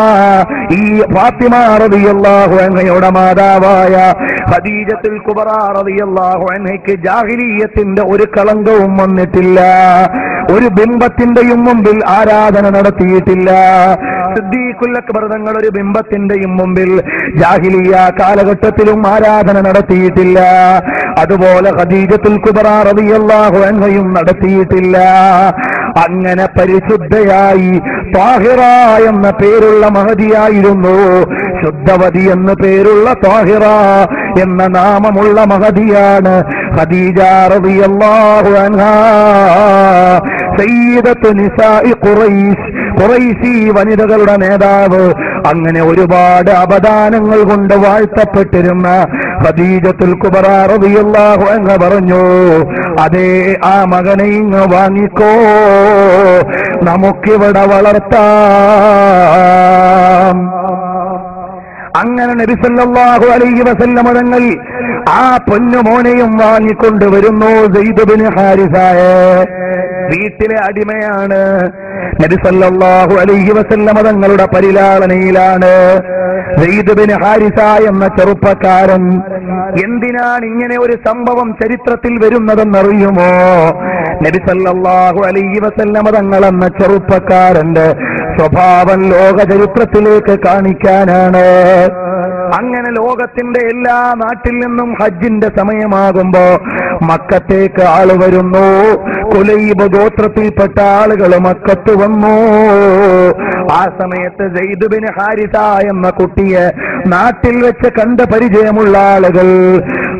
ഈ ഫാത്തിമ റളിയല്ലാഹു അൻഹയുടെ മാതാവായ ഖദീജത്തുൽ കുബ്ര റളിയല്ലാഹു അൻഹയ്ക്ക് ജാഹിലിയ്യത്തിന്റെ ഒരു കളങ്കവും വന്നിട്ടില്ല. ഒരു ബിംബത്തിന്റെയും മുമ്പിൽ ആരാധന നടത്തിയിട്ടില്ല. സിദ്ദീഖുൽ അക്ബർ തങ്ങൾ ഒരു ബിംബത്തിന്റെയും മുമ്പിൽ ജാഹിലിയ്യ കാലഘട്ടത്തിലും ആരാധന നടത്തിയിട്ടില്ല. അതുപോലെ ഖദീജത്തുൽ കുബ്ര റളിയല്ലാഹു അൻഹയും നടത്തിയിട്ടില്ല. അങ്ങനെ പരിശുദ്ധയായി ത്വാഹിറ എന്ന പേരുള്ള മഹദിയായിരുന്നു. ശുദ്ധവതി എന്ന പേരുള്ള ത്വാഹിറ എന്ന നാമമുള്ള മഹദിയാണ് ഖദീജ റളിയല്ലാഹു അൻഹാ, സയ്യിദത്തു നിസാഇ ഖുറൈശ്, ഖുറൈശി വനിതകളുടെ നേതാവ്. അങ്ങനെ ഒരുപാട് അപദാനങ്ങൾ കൊണ്ട് വാഴ്ത്തപ്പെട്ടിരുന്ന ഖദീജത്തുൽ കുബ്ര റളിയല്ലാഹു അൻഹ പറഞ്ഞു, അതേ ആ മകനെ ഇങ്ങ് വാങ്ങിക്കോ, നമുക്കിവിടെ വളർത്താം. അങ്ങനെ നബി സല്ലല്ലാഹു അലൈഹി വസല്ലം തങ്ങൾ ആ പൊന്നുമോനെയും വാങ്ങിക്കൊണ്ടുവരുന്നു. സെയ്ദ് ബിൻ ഹാരിസയെ വീട്ടിലെ അടിമയാണ്. നബി സല്ലല്ലാഹു അലൈഹി വസല്ലം തങ്ങളുടെ പരിലാളനയിലാണ് സെയ്ദ് ബിൻ ഹാരിസ എന്ന ചെറുപ്പക്കാരൻ. എന്തിനാണ് ഇങ്ങനെ ഒരു സംഭവം ചരിത്രത്തിൽ വരുന്നതെന്നറിയുമോ? നബി സല്ലല്ലാഹു അലൈഹി വസല്ലം തങ്ങൾ എന്ന ചെറുപ്പക്കാരന്റെ സ്വഭാവം ലോക ചരിത്രത്തിലേക്ക് കാണിക്കാനാണ്. അങ്ങനെ ലോകത്തിന്റെ എല്ലാ നാട്ടിൽ നിന്നും ഹജ്ജിന്റെ സമയമാകുമ്പോ മക്കത്തേക്ക് ആള് വരുന്നു. കുലൈബ് ഗോത്രത്തിൽപ്പെട്ട ആളുകൾ മക്കത്ത് വന്നു. ആ സമയത്ത് സെയ്ദ് ബിൻ ഹാരിസ എന്ന കുട്ടിയെ നാട്ടിൽ വെച്ച് കണ്ട് പരിചയമുള്ള ആളുകൾ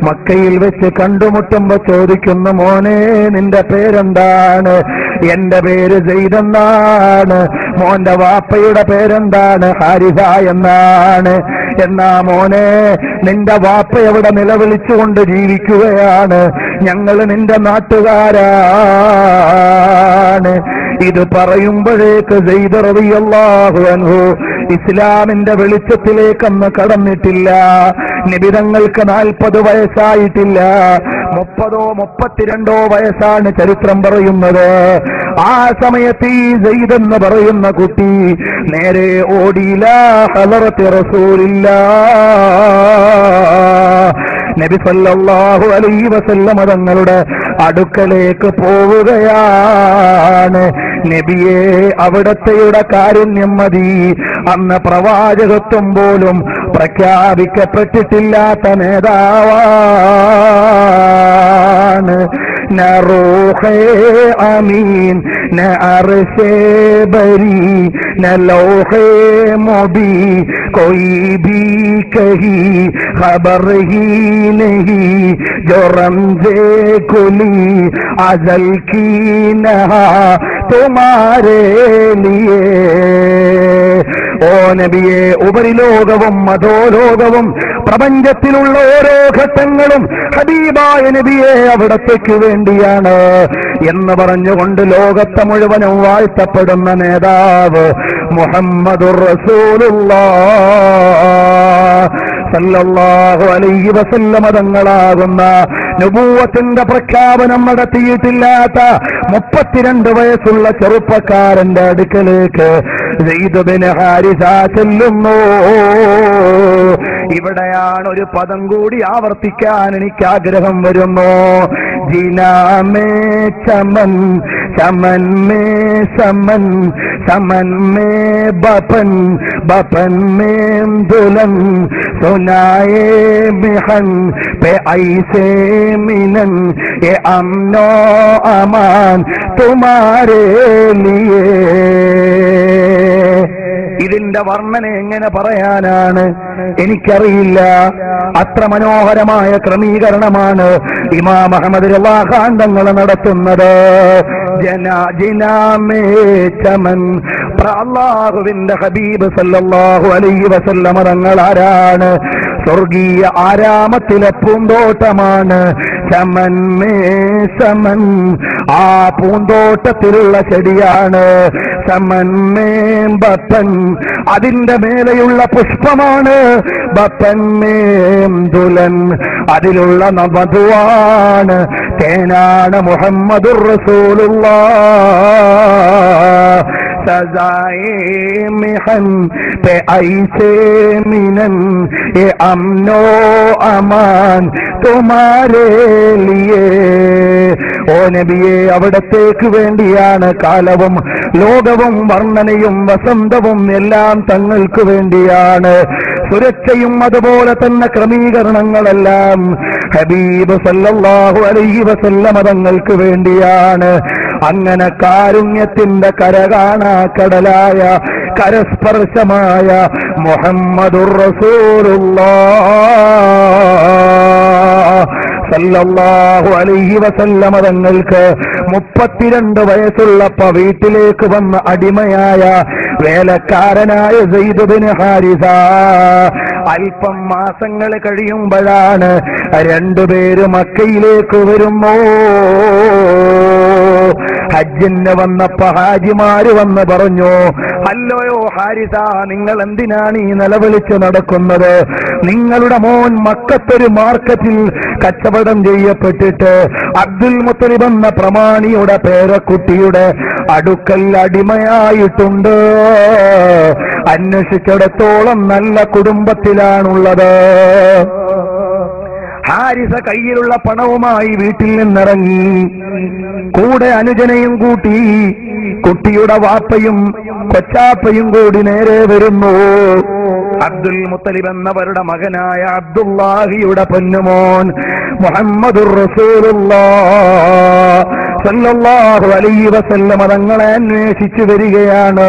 മക്കയിൽ വെച്ച് കണ്ടുമുട്ടുമ്പോ ചോദിക്കുന്നു, മോനെ നിന്റെ പേരെന്താണ്? എന്റെ പേര് സെയ്ദ് എന്നാണ്. മോന്റെ വാപ്പയുടെ പേരെന്താണ്? ഹാരിസ എന്നാണ്. എന്നാ മോനെ നിന്റെ വാപ്പ എവിടെ നിലവിളിച്ചുകൊണ്ട് ജീവിക്കുകയാണ്? ഞങ്ങൾ നിന്റെ നാട്ടുകാരാണ്. ഇത് പറയുമ്പോഴേക്ക് സെയ്ദ് റളിയല്ലാഹു അൻഹു ഇസ്ലാമിന്റെ വെളിച്ചത്തിലേക്കൊന്ന് കടന്നിട്ടില്ല. നിബിതങ്ങൾക്ക് 40 വയസ്സായിട്ടില്ല. 30ഓ 32ഓ വയസ്സാണ് ചരിത്രം പറയുന്നത്. ആ സമയത്ത് ഈ സെയ്ദ് എന്ന് പറയുന്ന കുട്ടി നേരെ ഓടിയില്ല ഹളറത്ത് റസൂലില്ലാഹ് നബി സല്ലല്ലാഹു അലൈഹി വസല്ലം തങ്ങളുടെ അടുക്കലേക്ക് പോവുകയാണ്. നബിയെ, അവിടത്തെയുടെ കാരുണ്യം മതി. അന്ന് പ്രവാചകത്വം പോലും പ്രഖ്യാപിക്കപ്പെട്ടിട്ടില്ലാത്ത നേതാവാണ്. ന റൂഹേ അമീൻ, ന അർശേ ബരി, ന ലൗഹേ മുബീ, कोई भी कही खबर ही नहीं, जो रमज़े कुली अज़ल की नहा तुम्हारे लिए. ഓ നബിയെ, ഉപരിലോകവും മധോലോകവും പ്രപഞ്ചത്തിലുള്ള ഓരോ ഘട്ടങ്ങളും ഹബീബായ നബിയെ അവിടത്തേക്ക് വേണ്ടിയാണ് എന്ന് പറഞ്ഞുകൊണ്ട് ലോകത്തെ മുഴുവനും വാഴ്ത്തപ്പെടുന്ന നേതാവ് മുഹമ്മദുർ റസൂലുള്ളാഹ് സല്ലല്ലാഹു അലൈഹി വസല്ലം തങ്ങളാകുന്ന നുബൂവത്തിന്റെ പ്രഖ്യാപനം നടത്തിയിട്ടില്ലാത്ത 32 വയസ്സുള്ള ചെറുപ്പക്കാരന്റെ അടുക്കലേക്ക് സെയ്ദ് ബിൻ ഹാരിസ ചെല്ലുന്നു. ഇവിടെയാണ് ഒരു പദം കൂടി ആവർത്തിക്കാൻ എനിക്ക് ആഗ്രഹം വരുന്നു. ജിനാമേ ചമൻ, ചമൻ മേ സമൻ, സമൻ മേ ബപൻ, ബപൻ മേ ദുലൻ, സുനായേ മിഹൻ പേ ഐസേ മിനൻ, യേ അംനോ അമാൻ തുമാരേ ലിയേ. ഇതിന്റെ വർണ്ണന എങ്ങനെ പറയാനാണ് എനിക്കറിയില്ല. അത്ര മനോഹരമായ ക്രമീകരണമാണ് ഇമാം അഹ്മദ് റളിയല്ലാഹു നടത്തുന്നത്. ജിനാമേ ചമൻ, അല്ലാഹുവിന്റെ ഹബീബ് സല്ലല്ലാഹു അലൈഹി വസല്ലം തങ്ങൾ ആരാണ്? സ്വർഗീയ ആരാമത്തിലെ പൂന്തോട്ടമാണ്. ചമൻ മേ സമൻ, ആ പൂന്തോട്ടത്തിലുള്ള ചെടിയാണ്. സമൻ മേ ബപ്പൻ, അതിന്റെ മേലെയുള്ള പുഷ്പമാണ്. ബപ്പൻ മേ ദുലൻ, അതിലുള്ള മധുവാണ്, തേനാണ്. മുഹമ്മദുർ റസൂലുള്ളാഹ് സജായേ മിഹൻ പേ ഐസേ മിനൻ, യേ അംനോ അമാൻ തുമാരേ ലിയേ. ഓ നബിയെ, അവിടത്തേക്ക് വേണ്ടിയാണ് കാലവും ലോകവും വർണ്ണനയും വസന്തവും എല്ലാം തങ്ങൾക്ക് വേണ്ടിയാണ്. സുരക്ഷയും അതുപോലെ തന്നെ ക്രമീകരണങ്ങളെല്ലാം ഹബീബ് സല്ലല്ലാഹു അലൈഹി വസല്ലം തങ്ങൾക്ക് വേണ്ടിയാണ്. അങ്ങനെ കാരുണ്യത്തിന്റെ കരകാണാക്കടലായ കരസ്പർശമായ മുഹമ്മദുർ റസൂലുള്ളാഹ് സല്ലല്ലാഹു അലൈഹി വസല്ലം തങ്ങൾക്ക് 32 വയസ്സുള്ളപ്പ വീട്ടിലേക്ക് വന്ന അടിമയായ വേലക്കാരനായ സെയ്ദ് ബിൻ ഹാരിസ അല്പം മാസങ്ങൾ കഴിയുമ്പോഴാണ് രണ്ടുപേര് മക്കയിലേക്ക് വരുന്നു. ഹജ്ജിന് വന്നപ്പോ ഹാജിമാര് വന്ന് പറഞ്ഞു, അല്ലയോ ഹാരിസ, നിങ്ങൾ എന്തിനാണ് ഈ നിലവിളിച്ച് നടക്കുന്നത്? നിങ്ങളുടെ മോൻ മക്കത്തൊരു മാർക്കറ്റിൽ കച്ചവടം ചെയ്യപ്പെട്ടിട്ട് അബ്ദുൽ മുത്തലിബ് എന്ന പ്രമാണിയുടെ പേരക്കുട്ടിയുടെ അടുക്കൽ അടിമയായിട്ടുണ്ട്. അന്വേഷിച്ചിടത്തോളം നല്ല കുടുംബത്തിലാണുള്ളത്. ഹാരിസ കയ്യിലുള്ള പണവുമായി വീട്ടിൽ നിന്നിറങ്ങി. കൂടെ അനുജനെയും കൂട്ടി കുട്ടിയുടെ വാപ്പയും കൊച്ചാപ്പയും കൂടി നേരെ വരുന്നു. അബ്ദുൽ മുത്തലിബ് എന്നവരുടെ മകനായ അബ്ദുല്ലാഹിയുടെ പൊന്നുമോൻ മുഹമ്മദുർ റസൂലുള്ളാഹ് സല്ലല്ലാഹു അലൈഹി വസല്ലം തങ്ങളെ അന്വേഷിച്ചു വരികയാണ്.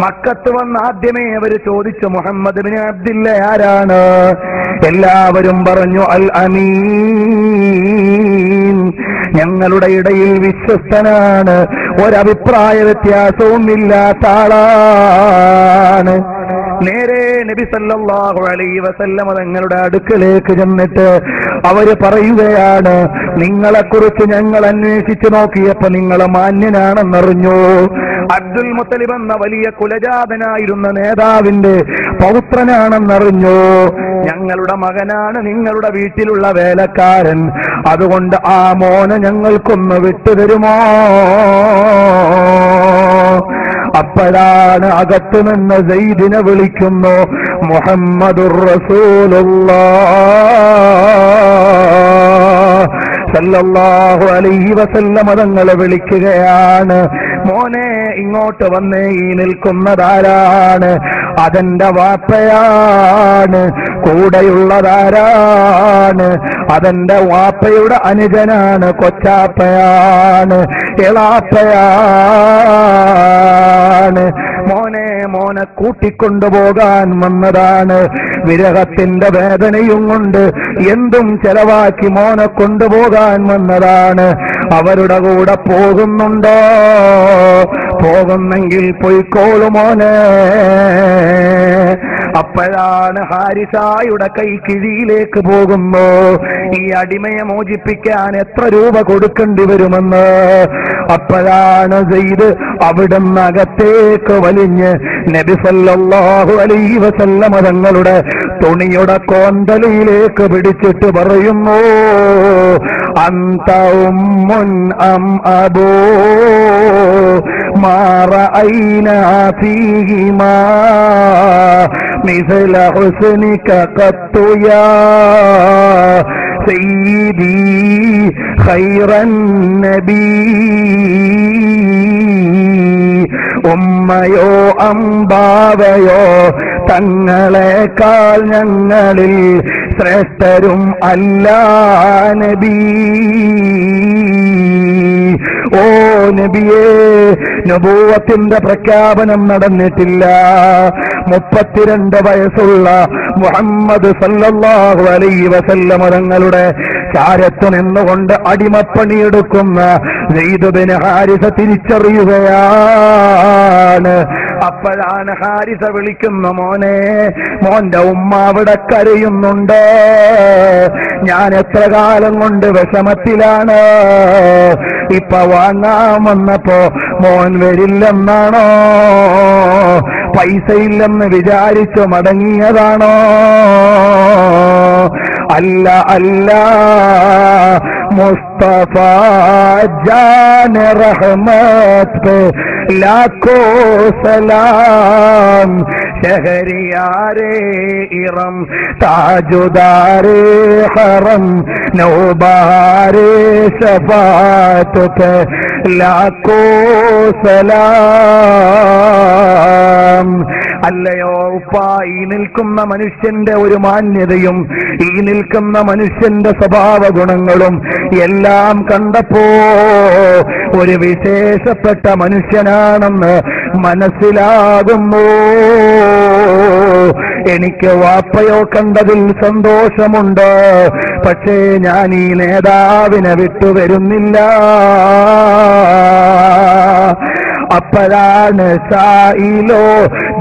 മക്കത്ത് വന്ന് ആദ്യമേ അവർ ചോദിച്ചു, മുഹമ്മദ് ബിൻ അബ്ദില്ല ആരാണ്? എല്ലാവരും പറഞ്ഞു, അൽ അമീൻ, ഞങ്ങളുടെ ഇടയിൽ വിശ്വസ്തനാണ്, ഒരഭിപ്രായ വ്യത്യാസവും ഇല്ലാത്ത ആളാണ്. നേരെ നബി സല്ലല്ലാഹു അലൈഹി വസല്ലം തങ്ങളുടെ അടുക്കലേക്ക് ചെന്നിട്ട് അവര് പറയുകയാണ്, നിങ്ങളെക്കുറിച്ച് ഞങ്ങൾ അന്വേഷിച്ചു നോക്കിയപ്പോ നിങ്ങൾ മാന്യനാണെന്നറിഞ്ഞു. അബ്ദുൽ മുത്തലിബ് എന്ന വലിയ കുലജാതനായിരുന്ന നേതാവിന്റെ പൗത്രനാണെന്നറിഞ്ഞു. ഞങ്ങളുടെ മകനാണ് നിങ്ങളുടെ വീട്ടിലുള്ള വേലക്കാരൻ, അതുകൊണ്ട് ആ മോനെ ഞങ്ങൾക്കൊന്ന് വിട്ടുതരുമോ? അപ്പോഴാണ് അകത്തു നിന്ന് സെയ്ദിനെ വിളിക്കുന്നു, മുഹമ്മദുർ റസൂലുള്ളാഹ് സല്ലല്ലാഹു അലൈഹി വസല്ലം തങ്ങളെ വിളിക്കുകയാണ്. മോനെ ഇങ്ങോട്ട് വന്നേ. ഈ നിൽക്കുന്നതാരാണ്? അതെന്റെ വാപ്പയാണ്. കൂടെയുള്ളതാരാണ്? അതെന്റെ വാപ്പയുടെ അനുജനാണ്, കൊച്ചാപ്പയാണ്, എളാപ്പയാണ്. മോനെ കൂട്ടിക്കൊണ്ടുപോകാൻ വന്നതാണ്. വിരഹത്തിന്റെ വേദനയും കൊണ്ട് എന്തും ചെലവാക്കി മോനെ കൊണ്ടുപോകാൻ വന്നതാണ്. അവരുടെ കൂടെ പോകുന്നുണ്ടോ? പോകുന്നെങ്കിൽ പൊയ്ക്കോളൂ മോനെ. അപ്പോഴാണ് ഹാരിസായുടെ കൈ കിഴിയിലേക്ക് പോകുന്നു. ഈ അടിമയെ മോചിപ്പിക്കാൻ എത്ര രൂപ കൊടുക്കേണ്ടി വരുമെന്ന്. അപ്പോഴാണ് സെയ്ദ് അവിടുന്ന് അകത്തേക്ക് വലിഞ്ഞ് നബി സല്ലല്ലാഹു അലൈഹി വസല്ലം തങ്ങളുടെ തുണിയുടെ കോന്തലയിലേക്ക് പിടിച്ചിട്ട് പറയുന്നു, അന്ത ഉമ്മുൻ അം അബൂ മാ റഅയ്നാ ഫീഹിമാ മിസ്ല ഹുസ്നിക ഖത്തു യാ സയ്യിദി ഖൈറൻ നബി. ഉമ്മയോ അമ്പാവയോ തങ്ങളെക്കാൾ ഞങ്ങളിൽ ശ്രേഷ്ഠരും അല്ലാ നബി. ഓ നബിയേ, നബൂവത്തിന്റെ പ്രഖ്യാപനം നടന്നിട്ടില്ല. 32 വയസ്സുള്ള മുഹമ്മദ് സല്ലല്ലാഹു അലൈഹി വസല്ലം തങ്ങളുടെ ചാരത്ത് നിന്നുകൊണ്ട് അടിമപ്പണിയെടുക്കുന്ന സെയ്ദ് ബിൻ ഹാരിസ തിരിച്ചറിയുകയാണ്. അപ്പോഴാണ് ഹാരിസ വിളിക്കുന്നു, മോനെ, മോന്റെ ഉമ്മ അവിടെ കരയുന്നുണ്ട്. ഞാൻ എത്ര കാലം കൊണ്ട് വിഷമത്തിലാണ്. ഇപ്പൊ വാങ്ങാൻ വന്നപ്പോ മോൻ വരില്ലെന്നാണോ, പൈസയില്ലെന്ന് വിചാരിച്ചു മടങ്ങിയതാണോ? അല്ല അല്ല, മുസ്തഫ ജാൻ റഹ്മത്ത് പേ ലാഖോ സലാം. ശഹരിയാരേ ഇറം താജുദാരേ ഹറം നൗബാരേ ശഫാത്ത് പേ ലാഖോ സലാം. അല്ലയോ ഉപ്പ, ഈ നിൽക്കുന്ന മനുഷ്യന്റെ ഒരു മാന്യതയും ഈ നിൽക്കുന്ന മനുഷ്യന്റെ സ്വഭാവ ഗുണങ്ങളും എല്ലാം കണ്ടപ്പോ ഒരു വിശേഷപ്പെട്ട മനുഷ്യനാണെന്ന് മനസ്സിലാകുന്നു. എനിക്ക് വാപ്പയോ കണ്ടതിൽ സന്തോഷമുണ്ട്, പക്ഷേ ഞാൻ ഈ നേതാവിനെ വിട്ടുവരുന്നില്ല. അപ്പോഴാണ് സായിലോ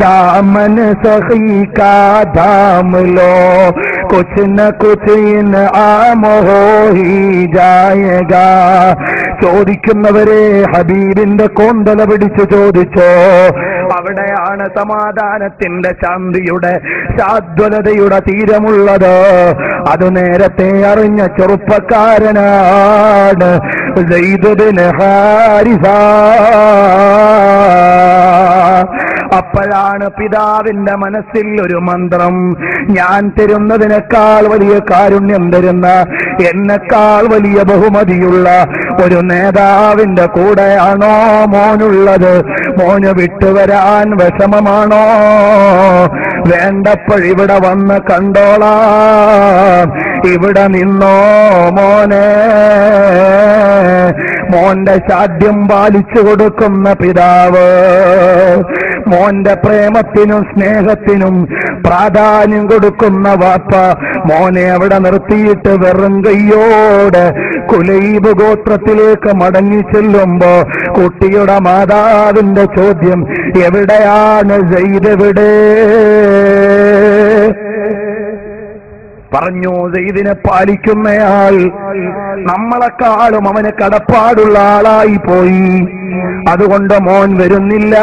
ദാമൻ സഖീകാ ദാമലോ കുച്ച് ന കുച്ച് ഇൻആം ഹോ ഹി ജായേഗാ. ചോദിക്കുന്നവരെ ഹബീബിന്റെ കോന്തല പിടിച്ചു ചോദിച്ചോ. അവിടെയാണ് സമാധാനത്തിന്റെ, ശാന്തിയുടെ, ശാദ്വലതയുടെ തീരമുള്ളത്. അത് നേരത്തെ അറിഞ്ഞ ചെറുപ്പക്കാരനാണ് സെയ്ദ് ബിൻ ഹാരിസ. അപ്പോഴാണ് പിതാവിന്റെ മനസ്സിൽ ഒരു മന്ത്രം, ഞാൻ തരുന്നതിനേക്കാൾ വലിയ കാരുണ്യം തരുന്ന, എന്നെക്കാൾ വലിയ ബഹുമതിയുള്ള ഒരു നേതാവിന്റെ കൂടെയാണോ മോനുള്ളത്? മോന് വിട്ടുവരാൻ വിഷമമാണോ? വേണ്ടപ്പോഴിവിടെ വന്ന് കണ്ടോളാം, ഇവിടെ നിന്നോ മോനെ. മോന്റെ ശാഠ്യം പാലിച്ചു കൊടുക്കുന്ന പിതാവ്, മോന്റെ പ്രേമത്തിനും സ്നേഹത്തിനും പ്രാധാന്യം കൊടുക്കുന്ന വാപ്പ, മോനെ അവിടെ നിർത്തിയിട്ട് വെറും കയ്യോട് കുലൈബ് ഗോത്രത്തിലേക്ക് മടങ്ങി ചെല്ലുമ്പോ കുട്ടിയുടെ മാതാവിന്റെ ചോദ്യം, എവിടെയാണ് സെയ്ദ്? എവിടെ? പറഞ്ഞു, സെയ്ദിനെ പാലിക്കുന്നയാൾ നമ്മളെക്കാളും അവന് കടപ്പാടുള്ള ആളായി പോയി, അതുകൊണ്ട് മോൻ വരുന്നില്ല.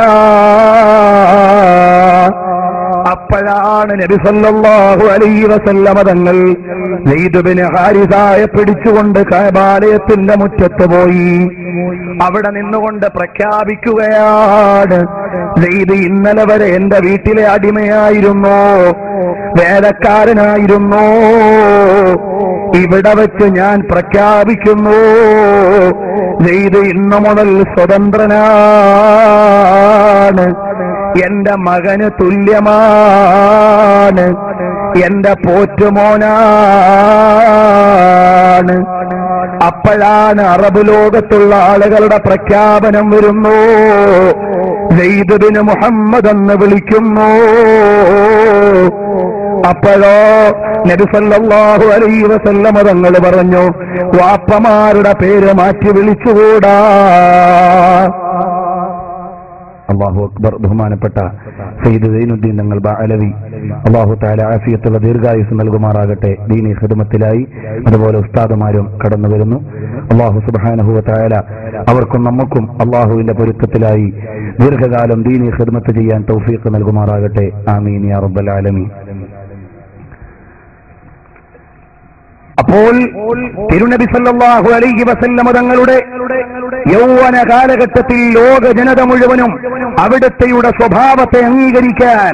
അപ്പോഴാണ് നബി സല്ലല്ലാഹു അലൈഹി വസല്ലമ തങ്ങൾ സെയ്ദ് ബിൻ ഹാരിസയെ പിടിച്ചുകൊണ്ട് കഅബാലയത്തിന്റെ മുറ്റത്ത് പോയി. അവിടെ നിന്നുകൊണ്ട് പ്രഖ്യാപിക്കുകയാണ്, സെയ്ദ് ഇന്നലെ വരെ എന്റെ വീട്ടിലെ അടിമയായിരുന്നു, വേലക്കാരനായിരുന്നു. ഇവിടെ വെച്ച് ഞാൻ പ്രഖ്യാപിക്കുന്നു, സെയ്ദ് ഇന്നു മുതൽ സ്വതന്ത്രനാണ്, എന്റെ മകന് തുല്യമാണ്, എന്റെ പോറ്റുമോനാണ്. അപ്പോഴാണ് അറബ് ലോകത്തുള്ള ആളുകളുടെ പ്രഖ്യാപനം വരുന്നു, സെയ്ദ് ബിൻ മുഹമ്മദ് എന്ന് വിളിക്കുന്നു. അപ്പോഴോ നബി സല്ലല്ലാഹു അലൈഹി വസല്ലമ തങ്ങൾ പറഞ്ഞു, വാപ്പമാരുടെ പേര് മാറ്റി വിളിച്ചുകൂടാ. അല്ലാഹു അക്ബർ. ബഹുമാനപ്പെട്ട സയ്യിദ് സൈനുദ്ദീൻ തങ്ങൾ ബഅലവി, അല്ലാഹു തആല ആഫിയത്തുള്ള ദീർഘായുസ് നൽകുമാറാകട്ടെ. ദീനി ഖിദ്മത്തിലായി അതുപോലെ ഉസ്താദുമാരും കടന്നു വരുന്നു. അല്ലാഹു സുബ്ഹാനഹു വ തആല അവർക്കും നമുക്കും അല്ലാഹുവിന്റെ പൊരുത്തത്തിലായി ദീർഘകാലം ദീനി ഖിദ്മത്ത് ചെയ്യാൻ തൗഫീഖ് നൽകുമാറാകട്ടെ. ആമീൻ യാ റബ്ബൽ ആലമീൻ. അപ്പോൾ തിരുനബി സല്ലല്ലാഹു അലൈഹി വസല്ലമ തങ്ങളുടെ യൗവന കാലഘട്ടത്തിൽ ലോക ജനത മുഴുവനും അവിടുത്തെയുടെ സ്വഭാവത്തെ അംഗീകരിക്കാൻ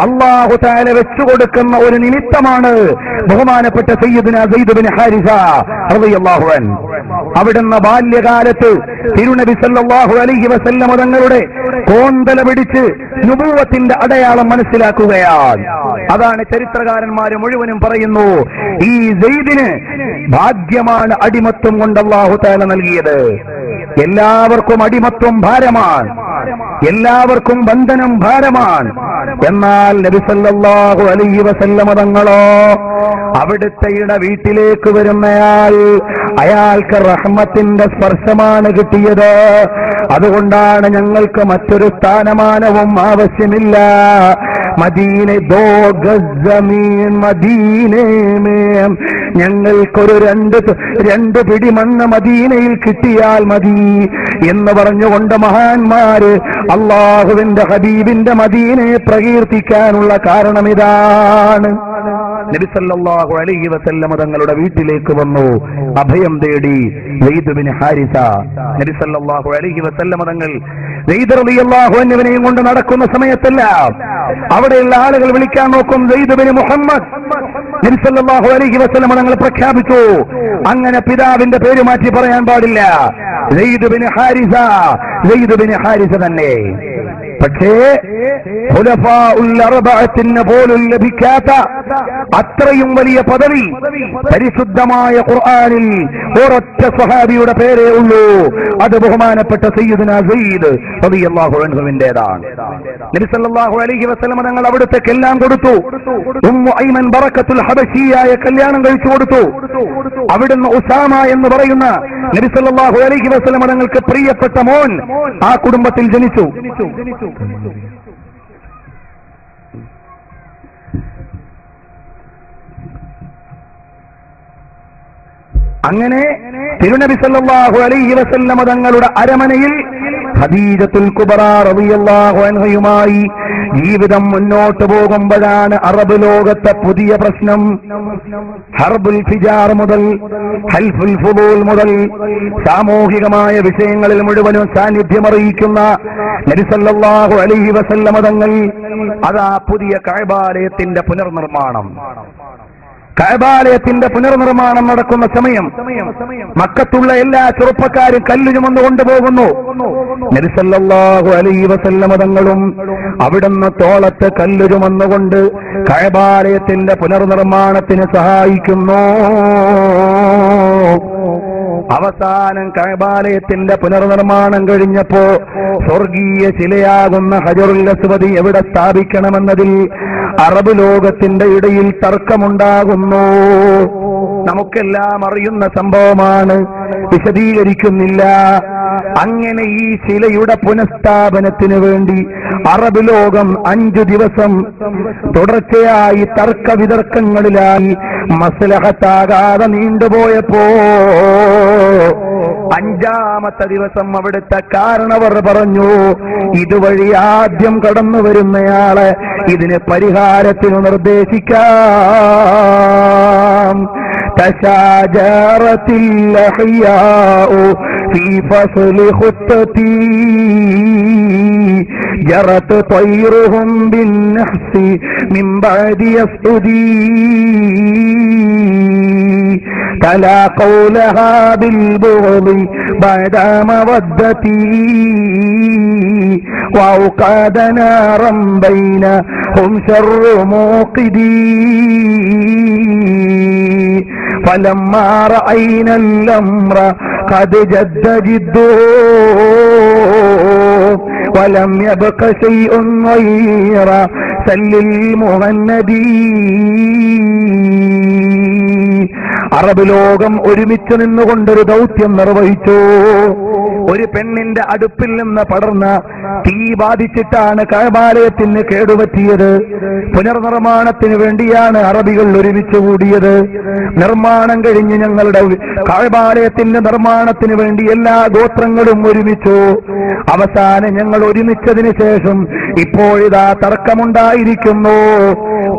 അല്ലാഹു തആല വെച്ചുകൊടുക്കുന്ന ഒരു നിമിത്തമാണ് ബഹുമാനപ്പെട്ട സയ്യിദുനാ സയ്യിദ് ബിൻ ഹാരിസ റളിയല്ലാഹു അൻഹു. അവിടുന്ന് ബാല്യകാലത്ത് തിരുനബി സല്ലല്ലാഹു അലൈഹി വസല്ലമ തങ്ങളുടെ കോന്തല പിടിച്ച് നുബുവത്തിന്റെ അടയാളം മനസ്സിലാക്കുകയാണ്. അതാണ് ചരിത്രകാരന്മാര് മുഴുവനും പറയുന്നു, ഈ സെയ്ദിന് ഭാഗ്യമാണ് അടിമത്വം കൊണ്ട് അല്ലാഹു തആല നൽകിയത്. എല്ലാവർക്കും അടിമത്വം ഭാരമാണ്, എല്ലാവർക്കും ബന്ധനം ഭാരമാണ്. എന്നാൽ നബി സല്ലല്ലാഹു അലൈഹി വസല്ലമ തങ്ങളോ അവിടുത്തെയുടെ വീട്ടിലേക്ക് വരുന്നയാൾ, അയാൾക്ക് റഹ്മത്തിന്റെ സ്പർശമാണ് കിട്ടിയത്. അതുകൊണ്ടാണ് ഞങ്ങൾക്ക് മറ്റൊരു സ്ഥാനമാനവും ആവശ്യമില്ല. മദീനെ ദോ ഗസ്സമീൻ മദീനേ മേ, ഞങ്ങൾക്കൊരു രണ്ട് പിടി മണ്ണ് മദീനയിൽ കിട്ടിയാൽ മതി എന്ന് പറഞ്ഞുകൊണ്ട് മഹാന്മാര് അള്ളാഹുവിന്റെ ഹബീബിന്റെ മദീനയെ പ്രകീർത്തിക്കാനുള്ള കാരണം ഇതാണ്. നബി സല്ലല്ലാഹു അലൈഹി വസല്ലമ തങ്ങളുടെ വീട്ടിലേക്ക് വന്നു, അഭയം തേടി സെയ്ദ് ബിൻ ഹാരിസ. നബി സല്ലല്ലാഹു അലൈഹി വസല്ലമ തങ്ങൾ സെയ്ദ് റളിയല്ലാഹു അൻഹുവിനെയും കൊണ്ട് നടക്കുന്ന സമയത്തെല്ലാം അവിടെയുള്ള ആളുകൾ വിളിക്കാൻ നോക്കും സെയ്ദ് ബിൻ മുഹമ്മദ്. നബി സല്ലല്ലാഹു അലൈഹി വസല്ലമ തങ്ങൾ പ്രഖ്യാപിച്ചു, അങ്ങനെ പിതാവിന്റെ പേര് മാറ്റി പറയാൻ പാടില്ല, സെയ്ദ് ബിൻ ഹാരിസ, സെയ്ദ് ബിൻ ഹാരിസ തന്നെ. പക്ഷേ ഖുലഫാഉൽ അർബഅത്തിന് പോലും ലഭിക്കാത്ത അത്രയും വലിയ പദവി പരിശുദ്ധമായ ഖുർആനിൽ ഒരൊറ്റ സ്വഹാബിയുടെ പേരേ ഉള്ളൂ. അത് ബഹുമാനപ്പെട്ട സയ്യിദുനാ സെയ്ദ് റളിയല്ലാഹു അൻഹുവിന്റേതാണ്. നബി സല്ലല്ലാഹു അലൈഹി വസല്ലം തങ്ങൾ അവിടുത്തേക്കെല്ലാം കൊടുത്തു. ഉമ്മു ഐമൻ ബറക്കത്തുൽ ഹബശിയായ കല്യാണം കഴിച്ചു കൊടുത്തു. അവിടുന്ന് ഉസാമ എന്ന് പറയുന്ന നബി സല്ലല്ലാഹു അലൈഹി വസല്ലം തങ്ങൾക്ക് പ്രിയപ്പെട്ട മോൻ ആ കുടുംബത്തിൽ ജനിച്ചു. അങ്ങനെ തിരുനബി സല്ലല്ലാഹു അലൈഹി വസല്ലമ തങ്ങളുടെ അരമനയിൽ ഖദീജത്തുൽ കുബ്ര റളിയല്ലാഹു അൻഹയുമായി ജീവിതം മുന്നോട്ട് പോകുമ്പോഴാണ് അറബ് ലോകത്തെ പുതിയ പ്രശ്നം. ഹർബുൽ ഫിജാർ മുതൽ ഹൽഫുൽ ഫുദൂൽ മുതൽ സാമൂഹികമായ വിഷയങ്ങളിൽ മുഴുവനും സാന്നിധ്യമറിയിക്കുന്ന നബി സല്ലല്ലാഹു അലൈഹി വസല്ലമ തങ്ങൾ അതാ പുതിയ കഅബാലയത്തിന്റെ പുനർനിർമ്മാണം. കഅബാലയത്തിന്റെ പുനർനിർമ്മാണം നടക്കുന്ന സമയം മക്കത്തുള്ള എല്ലാ ചെറുപ്പക്കാരും കല്ല് ചുമന്നു കൊണ്ടുപോകുന്നു. നബി സല്ലല്ലാഹു അലൈഹി വസല്ലമ തങ്ങളും അവിടുന്ന് തോളത്ത് കല്ല് ചുമന്നുകൊണ്ട് കഅബാലയത്തിന്റെ പുനർനിർമ്മാണത്തിന് സഹായിക്കുന്നു. അവസാനം കഅബാലയത്തിന്റെ പുനർനിർമ്മാണം കഴിഞ്ഞപ്പോ സ്വർഗീയ ശിലയാകുന്ന ഹജറുൽ അസ്വദ് എവിടെ സ്ഥാപിക്കണമെന്നതിൽ അറബ് ലോകത്തിന്റെ ഇടയിൽ തർക്കമുണ്ടാകുന്നു. നമുക്കെല്ലാം അറിയുന്ന സംഭവമാണ്, വിശദീകരിക്കുന്നില്ല. അങ്ങനെ ഈ ശിലയുടെ പുനഃസ്ഥാപനത്തിന് വേണ്ടി അറബ് ലോകം 5 ദിവസം തുടർച്ചയായി തർക്ക വിതർക്കങ്ങളിലായി മസ്ലഹത്താകാതെ നീണ്ടുപോയപ്പോ 5ാമത്തെ ദിവസം അവിടുത്തെ കാരണവർ പറഞ്ഞു, ഇതുവഴി ആദ്യം കടന്നു വരുന്നയാളെ ഇതിന് പരിഹാരത്തിന് നിർദ്ദേശിക്കാം. തശാജറത്തിൽ അഹ്യാഉ ഫീ ഫസ്ലി ഖുത്തതി ജറത് തൈറുഹും ബിന്നഹ്സി മിൻ ബഅദി യസ്ഉദി തലാ ഖൗലഹാ ബിൽബുഗ്ദി ബഅദ മവദ്ദതി وأوقد نارا بينهم شر موقدي فلما رأينا الأمر قد جد جده ولم يبق شيء غير سل المهندي. അറബ് ലോകം ഒരുമിച്ച് നിന്നുകൊണ്ടൊരു ദൗത്യം നിർവഹിച്ചു. ഒരു പെണ്ണിന്റെ അടുപ്പിൽ നിന്ന് പടർന്ന തീ ബാധിച്ചിട്ടാണ് കഅബാലയത്തിന് കേടുപറ്റിയത്. പുനർനിർമ്മാണത്തിന് വേണ്ടിയാണ് അറബികൾ ഒരുമിച്ച് കൂടിയത്. നിർമ്മാണം കഴിഞ്ഞ് ഞങ്ങളുടെ കഅബാലയത്തിന്റെ നിർമ്മാണത്തിന് വേണ്ടി എല്ലാ ഗോത്രങ്ങളും ഒരുമിച്ചു. അവസാനം ഞങ്ങൾ ഒരുമിച്ചതിന് ശേഷം ഇപ്പോഴിതാ തർക്കമുണ്ടായിരിക്കുന്നു.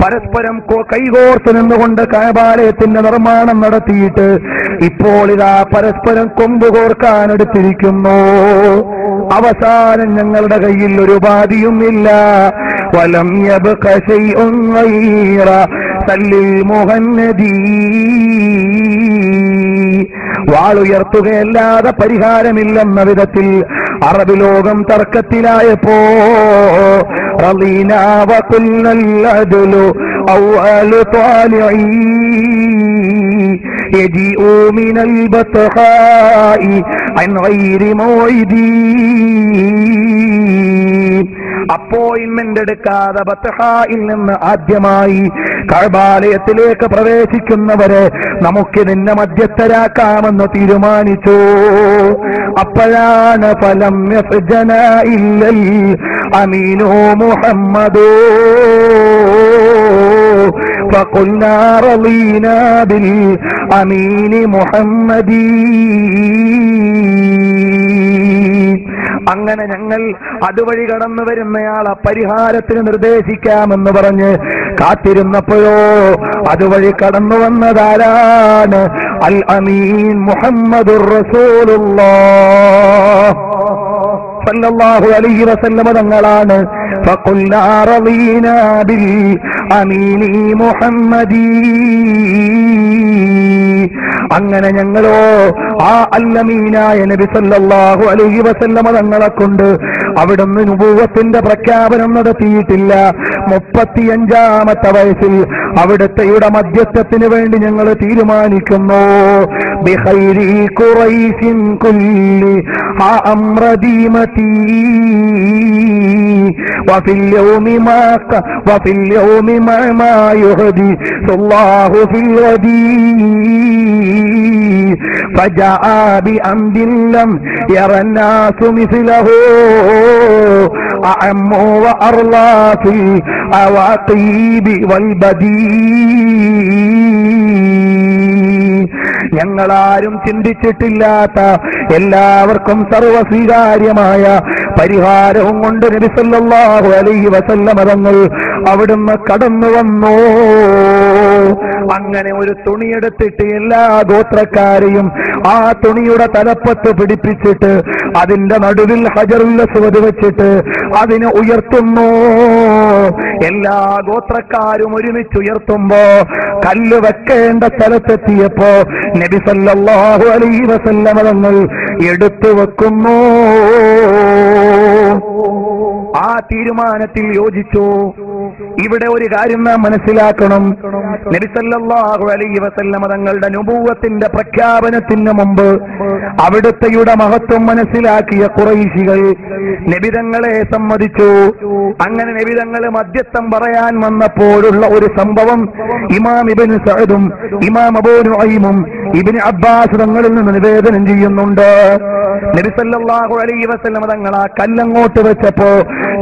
പരസ്പരം കൈകോർത്ത് നിന്നുകൊണ്ട് കഅബാലയത്തിന്റെ നിർമ്മാണം നടത്തിയിട്ട് ഇപ്പോൾ ഇതാ പരസ്പരം കൊമ്പുകോർക്കാനെടുത്തിരിക്കുന്നു. അവസാനം ഞങ്ങളുടെ കയ്യിൽ ഒരു ഉപാധിയും ഇല്ല. വലം യബ്ഖ ശൈഉൻ ഗൈറ സല്ലിൽ മുഹന്നദീ. വാളുയർത്തുകയല്ലാതെ പരിഹാരമില്ലെന്ന വിധത്തിൽ അറബ് ലോകം തർക്കത്തിലായപ്പോ റളീനാ വഖുൽനൽ അദ്ലു അവ്വലു ത്വാലിഈ യജീഉ മിനൽ ബത്ഖാഇ അൻ ഗൈരി മൗഇദീ. അപ്പോയിന്റ്മെന്റ് എടുക്കാതെ ബത്ഹായിൽ നിന്ന് ആദ്യമായി കഅബാലയത്തിലേക്ക് പ്രവേശിക്കുന്നവരെ നമുക്കിതിന്റെ മധ്യസ്ഥരാക്കാമെന്ന് തീരുമാനിച്ചു. അപ്പോഴാണ് ഫലം യഫ്ജനാ ഇല്ലൽ അമീനു മുഹമ്മദോ ഫഖുൽനാ റളീനാ ബിൽ അമീനി മുഹമ്മദീ. അങ്ങനെ ഞങ്ങൾ അതുവഴി കടന്നു വരുന്നയാളെ പരിഹാരത്തിന് നിർദ്ദേശിക്കാമെന്ന് പറഞ്ഞ് കാത്തിരുന്നപ്പോഴോ അതുവഴി കടന്നു വന്നതാരാണ്? അൽ അമീൻ മുഹമ്മദുർ റസൂലുള്ളാഹ് സല്ലല്ലാഹു അലൈഹി വസല്ലമ തങ്ങളാണ്. ഫഖുൽനാ റളീനാ ബിൽ അമീനി മുഹമ്മദീ. അങ്ങനെ ഞങ്ങളോ ആ അല്ലമീനായ നബി സല്ലല്ലാഹു അലൈഹി വസല്ലമ തങ്ങളെ കൊണ്ട് അവിടുന്ന് നുബുവത്തിന്റെ പ്രഖ്യാപനം നടത്തിയിട്ടില്ല. 35ാമത്തെ വയസ്സിൽ അവിടുത്തെയുടെ മധ്യസ്ഥത്തിന് വേണ്ടി ഞങ്ങൾ തീരുമാനിക്കുന്നു. ബിഖൈരി ഖുറൈശിൻ കുല്ലി ആ അംറദീമതി വഫിൽ യൗമി മാ യുഹദി സല്ലല്ലാഹു ഫിൽ വദീ فجاء بأمر لم يرى الناس مثله أعم وأرضى في العواقب والبديع. ഞങ്ങളാരും ചിന്തിച്ചിട്ടില്ലാത്ത എല്ലാവർക്കും സർവസ്വീകാര്യമായ പരിഹാരവും കൊണ്ട് നബി സല്ലല്ലാഹു അലൈഹി വസല്ലമ തങ്ങൾ അവിടുന്ന് കടന്നു വന്നു. അങ്ങനെ ഒരു തുണിയെടുത്തിട്ട് എല്ലാ ഗോത്രക്കാരെയും ആ തുണിയുടെ തലപ്പത്ത് പിടിപ്പിച്ചിട്ട് അതിന്റെ നടുവിൽ ഹജറുൽ അസ്വദ് വെച്ചിട്ട് അതിനെ ഉയർത്തുന്നു. എല്ലാ ഗോത്രക്കാരും ഒരുമിച്ച് ഉയർത്തുമ്പോ കല്ല് വെക്കേണ്ട സ്ഥലത്തെത്തിയപ്പോ നബി സല്ലല്ലാഹു അലൈഹി വസല്ലമ തങ്ങൾ എടുത്തു വെക്കുന്നു. ആ തീരുമാനത്തിൽ യോജിച്ചു. ഇവിടെ ഒരു കാര്യം നാം മനസ്സിലാക്കണം. നബി സല്ലല്ലാഹു അലൈഹി വസല്ലമ തങ്ങളുടെ നുബുവത്തിന്റെ പ്രഖ്യാപനത്തിന് മുമ്പ് അവിടുത്തെയുടെ മഹത്വം മനസ്സിലാക്കിയ ഖുറൈശികൾ നബിതങ്ങളെ സമ്മതിച്ചു. അങ്ങനെ നബിതങ്ങൾ മധ്യസ്ഥം പറയാൻ വന്നപ്പോഴുള്ള ഒരു സംഭവം ഇമാം ഇബ്നു സഅദും ഇമാം അബൂ നുഐമും ഇബ്നു അബ്ബാസ് തങ്ങളിൽ നിന്ന് നിവേദനം ചെയ്യുന്നുണ്ട്. നബി സല്ലല്ലാഹു അലൈഹി വസല്ലമ തങ്ങൾ ആ കല്ലങ്ങോട്ട് വെച്ചപ്പോ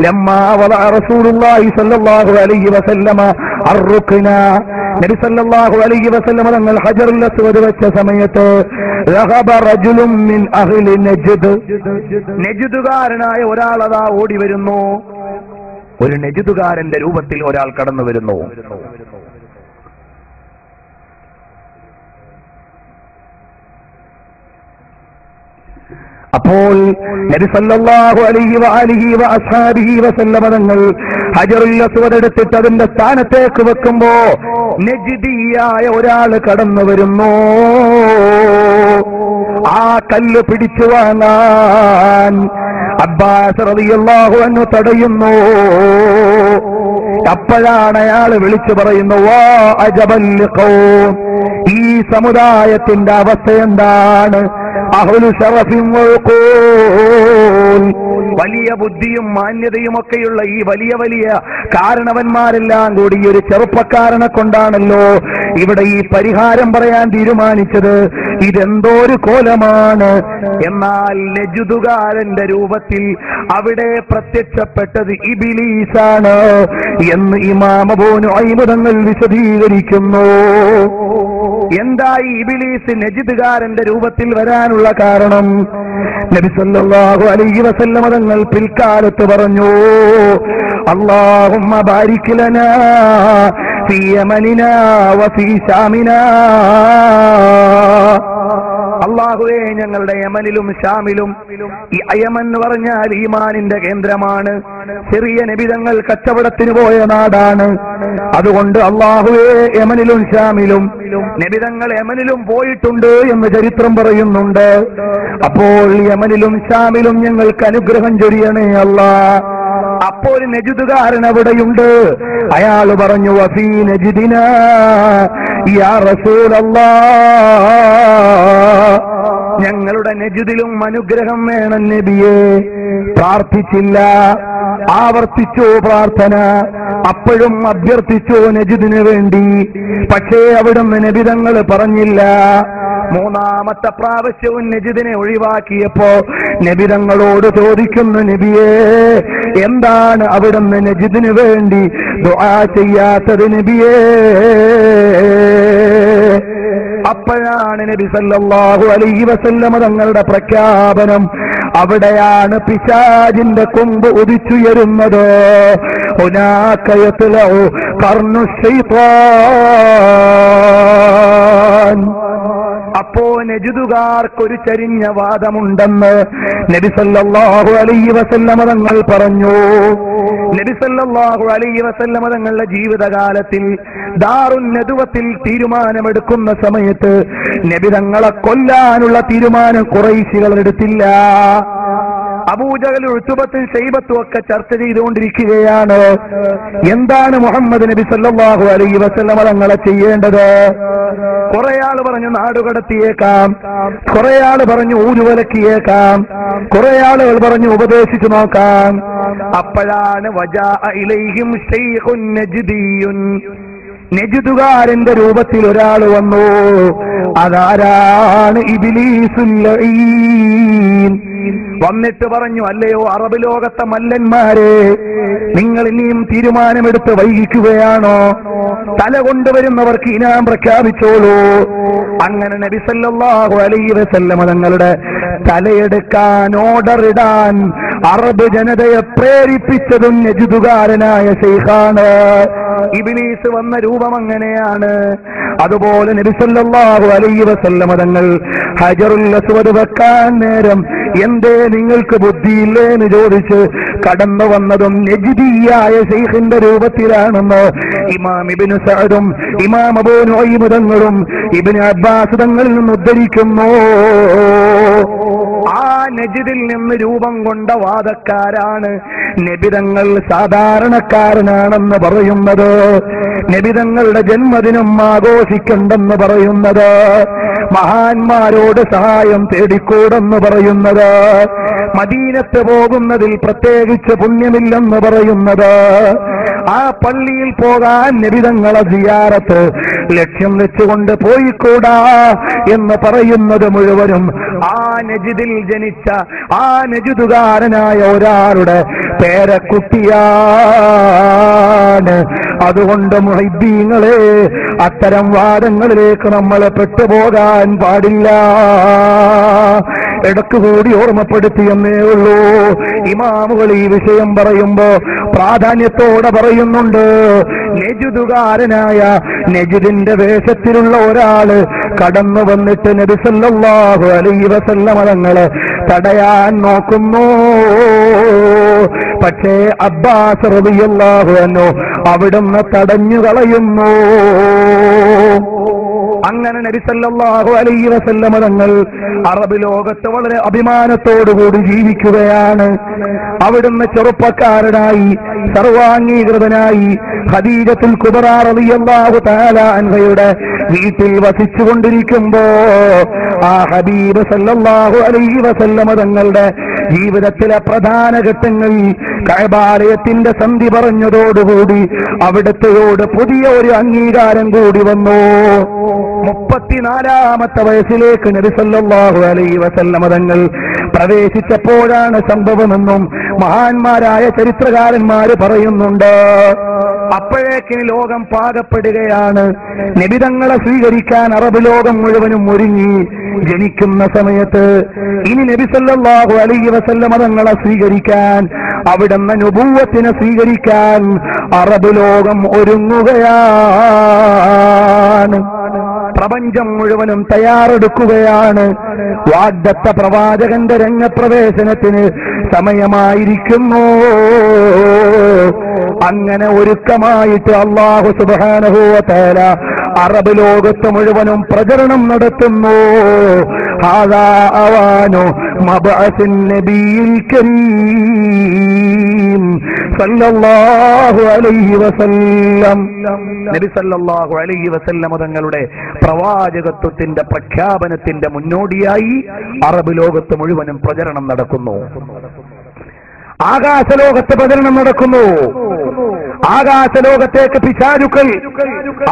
ലമ്മാ വദഅ റസൂലുള്ളാഹി സല്ലല്ലാഹു അലൈഹി വസല്ലമ അർറുക്ന, നബി സല്ലല്ലാഹു അലൈഹി വസല്ലമ തങ്ങൾ ഹജറുൽ അസ്വദ് വെച്ച സമയത്ത് റഹബ റജുലുൻ മിൻ അഹ്ലി നജ്ദ്, നജ്ദുകാരനായ ഒരാൾ അതാ ഓടി വരുന്നു. ഒരു നജ്ദുകാരന്റെ രൂപത്തിൽ ഒരാൾ കടന്നു വരുന്നു. അപ്പോൾ നബി സല്ലല്ലാഹു അലൈഹി വഅലിഹി വഅസ്ഹാബിഹി വസല്ലമ തങ്ങൾ ഹജറുൽ അസ്വദ് എടുത്തിട്ട് അതിന്റെ സ്ഥാനത്തേക്ക് വെക്കുമ്പോ നജ്ദിയായ ഒരാൾ കടന്നു വരുന്നു. ആ കല്ല് പിടിച്ചു വാങ്ങാൻ അബ്ബാസ് റളിയല്ലാഹു അൻഹു തടയുന്നു. അപ്പോഴാണ് അയാൾ വിളിച്ചു പറയുന്നു, വാ അജബൽ ലിഖൗം, ഈ സമുദായത്തിന്റെ അവസ്ഥ എന്താണ്? അഹ്ലു ശറഫിൻ വഖൂൽ, വലിയ ബുദ്ധിയും മാന്യതയും ഒക്കെയുള്ള ഈ വലിയ വലിയ കാരണവന്മാരെല്ലാം കൂടി ഒരു ചെറുപ്പക്കാരനെ കൊണ്ടാണല്ലോ ഇവിടെ ഈ പരിഹാരം പറയാൻ തീരുമാനിച്ചത്. ഇതെന്തോ ഒരു കോലമാണ്. എന്നാൽ നജ്ദുകാരന്റെ രൂപത്തിൽ അവിടെ പ്രത്യക്ഷപ്പെട്ടത് ഇബ്ലീസാണ് എന്ന് ഇമാം അബൂ നുഐമ് തങ്ങൾ വിശദീകരിക്കുന്നു. എന്തായി ഇബ്ലീസ് നജ്ദുകാരന്റെ രൂപത്തിൽ വരാനുള്ള കാരണം? നബി സല്ലല്ലാഹു അലൈഹി വസല്ലം തങ്ങൾ പിൽക്കാലത്ത് പറഞ്ഞു, അല്ലാഹുമ്മ ബാരിക് ലനാ ഫീ യമനിനാ വഫീ ശാമിനാ. അല്ലാഹുവേ, ഞങ്ങളുടെ യമനിലും ഷാമിലും, ഈ യമൻ എന്ന് പറഞ്ഞാൽ ഈമാനിന്റെ കേന്ദ്രമാണ്. ചെറിയ നബിതങ്ങൾ കച്ചവടത്തിന് പോയ നാടാണ്. അതുകൊണ്ട് അല്ലാഹുവേ, യമനിലും ഷാമിലും നബിതങ്ങൾ യമനിലും പോയിട്ടുണ്ട് എന്ന് ചരിത്രം പറയുന്നുണ്ട്. അപ്പോൾ യമനിലും ഷാമിലും ഞങ്ങൾക്ക് അനുഗ്രഹം ചൊരിയണേ അല്ലാ. അപ്പോൾ നജിദുകാരൻ അവിടെയുണ്ട്. അയാൾ പറഞ്ഞു, വഫീ നജിദിനാ യാ റസൂലല്ലാഹ്, ഞങ്ങളുടെ നജിദിലും അനുഗ്രഹം വേണം നബിയേ. പ്രാർത്ഥിച്ചില്ല, ആവർത്തിച്ചു പ്രാർത്ഥന, അപ്പോഴും അഭ്യർത്ഥിച്ചു നജിദിന് വേണ്ടി. പക്ഷേ അവിടുന്ന് നബിതങ്ങൾ പറഞ്ഞില്ല. മൂന്നാമത്തെ പ്രാവശ്യവും നജിദിനെ ഒഴിവാക്കിയപ്പോ നബിതങ്ങളോട് ചോദിക്കുന്നു, നബിയേ, എന്താണ് അവിടുന്ന് നജിദിന് വേണ്ടി ദുആ ചെയ്യാത്തത് നബിയേ? അപ്പോഴാണ് നബി സല്ലല്ലാഹു അലൈഹി വസല്ലം തങ്ങളുടെ പ്രഖ്യാപനം. അവിടെയാണ് പിശാചിന്റെ കൊമ്പ് ഉദിച്ചുയരുന്നത്. ഹുനാക യത്ലഉ ഖർനു ശൈത്താൻ. അപ്പോ നജിദുകാർക്കൊരു ചരിഞ്ഞ വാദമുണ്ടെന്ന് നബി സല്ലല്ലാഹു അലൈഹി വസല്ലം തങ്ങൾ പറഞ്ഞു. നബി സല്ലല്ലാഹു അലൈഹി വസല്ലം തങ്ങളുടെ ജീവിതകാലത്തിൽ ദാറുൻ നദുവത്തിൽ തീരുമാനമെടുക്കുന്ന സമയത്ത് നബി തങ്ങളെ കൊല്ലാനുള്ള തീരുമാനം ഖുറൈശികൾ എടുത്തില്ല. അബൂജഹൽ, ഉത്ബത്തും ശൈബത്തും ഒക്കെ ചർച്ച ചെയ്തുകൊണ്ടിരിക്കുകയാണ്. എന്താണ് മുഹമ്മദ് നബി സല്ലല്ലാഹു അലൈഹി വസല്ലം തങ്ങളെ ചെയ്യേണ്ടത്? കുറെ ആള് പറഞ്ഞു നാടുകടത്തിയേക്കാം, കുറെ ആള് പറഞ്ഞു ഊരുവലക്കിയേക്കാം, കുറെ ആളുകൾ പറഞ്ഞു ഉപദേശിച്ചു നോക്കാം. അപ്പോഴാണ് വജാഅ ഇലൈഹിം ശൈഖുൻ നജ്ദിയുൻ, നജിദുകാരന്റെ രൂപത്തിൽ ഒരാൾ വന്നു. അതാരാണ്? ഇബ്ലീസുൽ ലഈൻ. വന്നിട്ട് പറഞ്ഞു, അല്ലയോ അറബ് ലോകത്തെ മല്ലന്മാരെ, നിങ്ങൾ ഇനിയും തീരുമാനമെടുത്ത് വൈകിക്കുകയാണോ? തല കൊണ്ടുവരുന്നവർക്ക് ഇനാം പ്രഖ്യാപിച്ചോളൂ. അങ്ങനെ നബി സല്ലല്ലാഹു അലൈഹി വസല്ലം തങ്ങളുടെ തലയെടുക്കാൻ ഓർഡർ ഇടാൻ അറബ് ജനതയെ പ്രേരിപ്പിച്ചതും നജിദുകാരനായ ശൈഖാണ്. ഇബ്ലീസ് വന്ന രൂപം അങ്ങനെയാണ്. അതുപോലെ നബി സല്ലല്ലാഹു അലൈഹി വസല്ലം തങ്ങൾ ഹജറുൽ അസ്വദ് വെക്കാൻ നേരം എന്തേ നിങ്ങൾക്ക് ബുദ്ധിയില്ലേ എന്ന് ചോദിച്ച് കടന്നു വന്നതും നജ്ദിയായ ശൈഖിന്റെ രൂപത്തിലാണെന്ന് ഇമാം ഇബ്നു സഅദും ഇമാം അബൂ നുഈം തങ്ങളും ഇബ്നു അബ്ബാസ് തങ്ങളിൽ നിന്ന് ഉദ്ധരിക്കുന്നു. ആ നജ്ദിൽ നിന്ന് രൂപം കൊണ്ട വാദക്കാരാണ് നബിതങ്ങൾ സാധാരണക്കാരനാണെന്ന് പറയുന്നത്, നബിതങ്ങളുടെ ജന്മദിനം ആഘോഷിക്കണ്ടെന്ന് പറയുന്നത്, മഹാന്മാരോട് സഹായം തേടിക്കൂടെന്ന് പറയുന്നത്, മദീനത്ത് പോകുന്നതിൽ പ്രത്യേകിച്ച് പുണ്യമില്ലെന്ന് പറയുന്നത്, ആ പള്ളിയിൽ പോകാൻ നബിതങ്ങളെ സിയാറത്ത് ലക്ഷ്യം വെച്ചുകൊണ്ട് പോയിക്കൂടാ എന്ന് പറയുന്നത് മുഴുവനും ആ നജിദിൽ ജനിച്ച ആ നജിദുകാരനായ ഒരാളുടെ പേരക്കുട്ടിയാണ്. അതുകൊണ്ട് മുഹിബ്ബീങ്ങളെ, അത്തരം വാദങ്ങളിലേക്ക് നമ്മളെ പെട്ടുപോകാൻ പാടില്ല. ഇടക്ക് കൂടി ഓർമ്മപ്പെടുത്തിയെന്നേ ഉള്ളൂ. ഇമാമുകൾ ഈ വിഷയം പറയുമ്പോ പ്രാധാന്യത്തോടെ പറയുന്നുണ്ട്. നജിദുകാരനായ നജിദിന്റെ വേഷത്തിലുള്ള ഒരാള് കടന്നു വന്നിട്ട് നബി സല്ലല്ലാഹു അലൈഹി വസല്ലം തങ്ങളെ തടയാൻ നോക്കുന്നു. പക്ഷേ അബ്ബാസ് റളിയല്ലാഹു അൻഹു അവിടുന്ന് തടഞ്ഞു കളയുന്നു. അങ്ങനെ നബി സല്ലല്ലാഹു അലൈഹി വസല്ലം തങ്ങൾ അറബ് ലോകത്ത് വളരെ അഭിമാനത്തോടുകൂടി ജീവിക്കുകയാണ്. അവിടുന്ന് ചെറുപ്പക്കാരനായി സർവാംഗീകൃതനായി ഖദീജത്തുൽ കുബ്ര റളിയല്ലാഹു തആല അൻഹയുടെ വീട്ടിൽ വസിച്ചുകൊണ്ടിരിക്കുമ്പോ ആ ഹബീബ് സല്ലല്ലാഹു അലൈഹി വസല്ലം തങ്ങളുടെ ജീവിതത്തിലെ പ്രധാന ഘട്ടങ്ങളിൽ കഅബാലയത്തിന്റെ സന്ധി പറഞ്ഞതോടുകൂടി അവിടുത്തെയോട് പുതിയ ഒരു അംഗീകാരം കൂടി വന്നു. 34-ാമത്തെ വയസ്സിലേക്ക് നബി സല്ലല്ലാഹു അലൈഹി വസല്ലം തങ്ങൾ പ്രവേശിച്ചപ്പോഴാണ് സംഭവമെന്നും മഹാന്മാരായ ചരിത്രകാരന്മാര് പറയുന്നുണ്ട്. അപ്പോഴേക്കിന് ലോകം പാകപ്പെടുകയാണ്. നബിതങ്ങളെ സ്വീകരിക്കാൻ അറബ് ലോകം മുഴുവനും ഒരുങ്ങി. ജനിക്കുന്ന സമയത്ത് ഇനി നബി സല്ലല്ലാഹു അലൈഹി വസല്ലമ തങ്ങളെ സ്വീകരിക്കാൻ, അവിടുന്ന് നുബുവത്തിനെ സ്വീകരിക്കാൻ അറബ് ലോകം ഒരുങ്ങുകയാണ്. പ്രപഞ്ചം മുഴുവനും തയ്യാറെടുക്കുകയാണ്. വാഗ്ദത്ത പ്രവാചകന്റെ രംഗപ്രവേശനത്തിന് സമയമായിരിക്കുന്നു. അങ്ങനെ ഒരുക്കമായിട്ട് അല്ലാഹു സുബ്ഹാനഹു വ തആല അറബ് ലോകത്ത് മുഴുവനും പ്രചരണം നടത്തുന്നു. ഹാദാ അവാനു മബ്അസിൻ നബിയിൽ കരീം സല്ലല്ലാഹു അലൈഹി വസല്ലം. നബി സല്ലല്ലാഹു അലൈഹി വസല്ലം തങ്ങളുടെ പ്രവാചകത്വത്തിന്റെ പ്രഖ്യാപനത്തിന്റെ മുന്നോടിയായി അറബ് ലോകത്ത് മുഴുവനും പ്രചരണം നടക്കുന്നു. ആകാശലോകത്ത് പ്രചരണം നടക്കുന്നു. ആകാശലോകത്തേക്ക് പിശാചുക്കൾ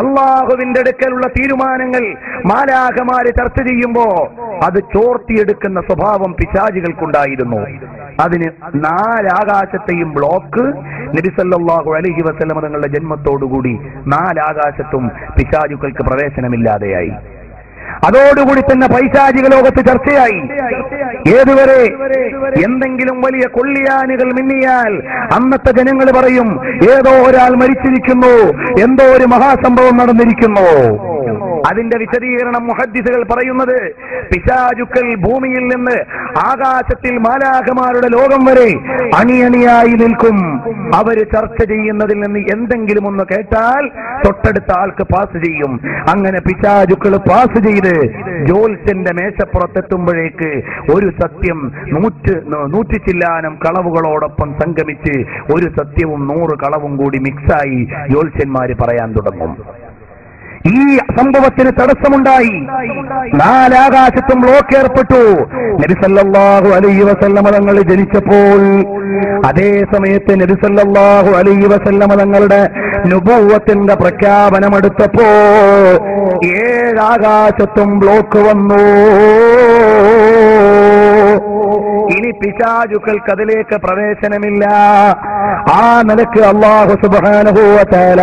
അള്ളാഹുവിന്റെ അടുക്കലുള്ള തീരുമാനങ്ങൾ മാലാഖമാര് ചർച്ച ചെയ്യുമ്പോ അത് ചോർത്തിയെടുക്കുന്ന സ്വഭാവം പിശാചുകൾക്കുണ്ടായിരുന്നു. അതിന് 4 ആകാശത്തെയും ബ്ലോക്ക് നബി സല്ലല്ലാഹു അലൈഹി വസല്ലം തങ്ങളുടെ ജന്മത്തോടുകൂടി 4 ആകാശത്തും പിശാചുക്കൾക്ക് പ്രവേശനമില്ലാതെയായി. അതോടുകൂടി തന്നെ പൈശാചിക ലോകത്ത് ചർച്ചയായി. ഏതുവരെ എന്തെങ്കിലും വലിയ കൊള്ളിയാനുകൾ മിന്നിയാൽ അന്നത്തെ ജനങ്ങൾ പറയും, ഏതോ ഒരാൾ മരിച്ചിരിക്കുന്നു, എന്തോ ഒരു മഹാസംഭവം നടന്നിരിക്കുന്നു. അതിന്റെ വിശദീകരണം മുഹദ്ദിസുകൾ പറയുന്നത്, പിശാചുക്കൾ ഭൂമിയിൽ നിന്ന് ആകാശത്തിൽ മാലാഖമാരുടെ ലോകം വരെ അണിയണിയായി നിൽക്കും. അവര് ചർച്ച ചെയ്യുന്നതിൽ നിന്ന് എന്തെങ്കിലും ഒന്ന് കേട്ടാൽ തൊട്ടടുത്ത ആൾക്ക് പാസ് ചെയ്യും. അങ്ങനെ പിശാചുക്കൾ പാസ് ചെയ്ത് ജോൽസന്റെ മേശപ്പുറത്തെത്തുമ്പോഴേക്ക് ഒരു സത്യം 100 ചില്ലാനം കളവുകളോടൊപ്പം സംഗമിച്ച് ഒരു സത്യവും 100 കളവും കൂടി മിക്സായി ജോൽസന്മാര് പറയാൻ തുടങ്ങും. ഈ സംഭവത്തിന് തടസ്സമുണ്ടായി. 4 ആകാശത്തും ബ്ലോക്ക് ഏർപ്പെട്ടു. നബി സല്ലല്ലാഹു അലൈഹി വസല്ലമ തങ്ങൾ ജനിച്ചപ്പോൾ അതേ സമയത്ത് നബി സല്ലല്ലാഹു അലൈഹി വസല്ലമ തങ്ങളുടെ നുബുവത്തിന്റെ പ്രഖ്യാപനമെടുത്തപ്പോ 7 ആകാശത്തും ബ്ലോക്ക് വന്നു. ഇനി പിശാചുക്കൾക്ക് അതിലേക്ക് പ്രവേശനമില്ല. ആ നിലക്ക് അല്ലാഹു സുബ്ഹാനഹു വ തആല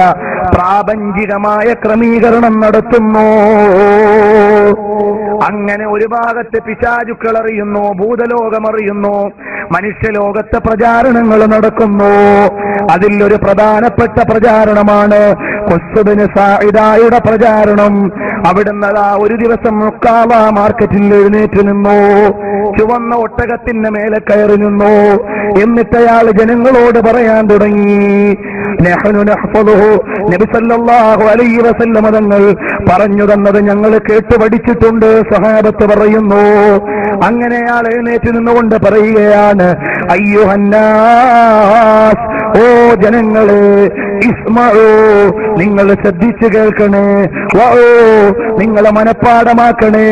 പ്രാപഞ്ചികമായ ക്രമീകരണം നടത്തുന്നു. അങ്ങനെ ഒരു ഭാഗത്ത് പിശാചുക്കൾ അറിയുന്നു, ഭൂതലോകം അറിയുന്നു, മനുഷ്യലോകത്തെ പ്രചാരണങ്ങൾ നടക്കുന്നു. അതിൽ ഒരു പ്രധാനപ്പെട്ട പ്രചാരണമാണ് ഖുസ്ബിന് സായിദായുടെ പ്രചാരണം. അവിടുന്ന് ഒരു ദിവസം മുക്കാവ മാർക്കറ്റിൽ എഴുന്നേറ്റ് നിന്നു, ചുവന്ന ഒട്ടകത്തിന്റെ മേലെ കയറി നിന്നു. എന്നിട്ട് അയാൾ ജനങ്ങളോട് പറയാൻ തുടങ്ങി, നഹ്നു നഹ്ഫളുഹു. നബി സല്ലല്ലാഹു അലൈഹി വസല്ലം തങ്ങൾ പറഞ്ഞു തന്നത് ഞങ്ങൾ കേട്ടു പഠിച്ചിട്ടുണ്ട്, സഹാബത്ത് പറയുന്നു. അങ്ങനെ അയാൾ എഴുന്നേറ്റ് നിന്നുകൊണ്ട് പറയുകയാണ്, അയ്യുഹന്നാസ്, ഓ ജനങ്ങളെ, ഇസ്മഉ, നിങ്ങൾ ശ്രദ്ധിച്ചു കേൾക്കണേ, വഉ, നിങ്ങൾ മനപ്പാടമാക്കണേ,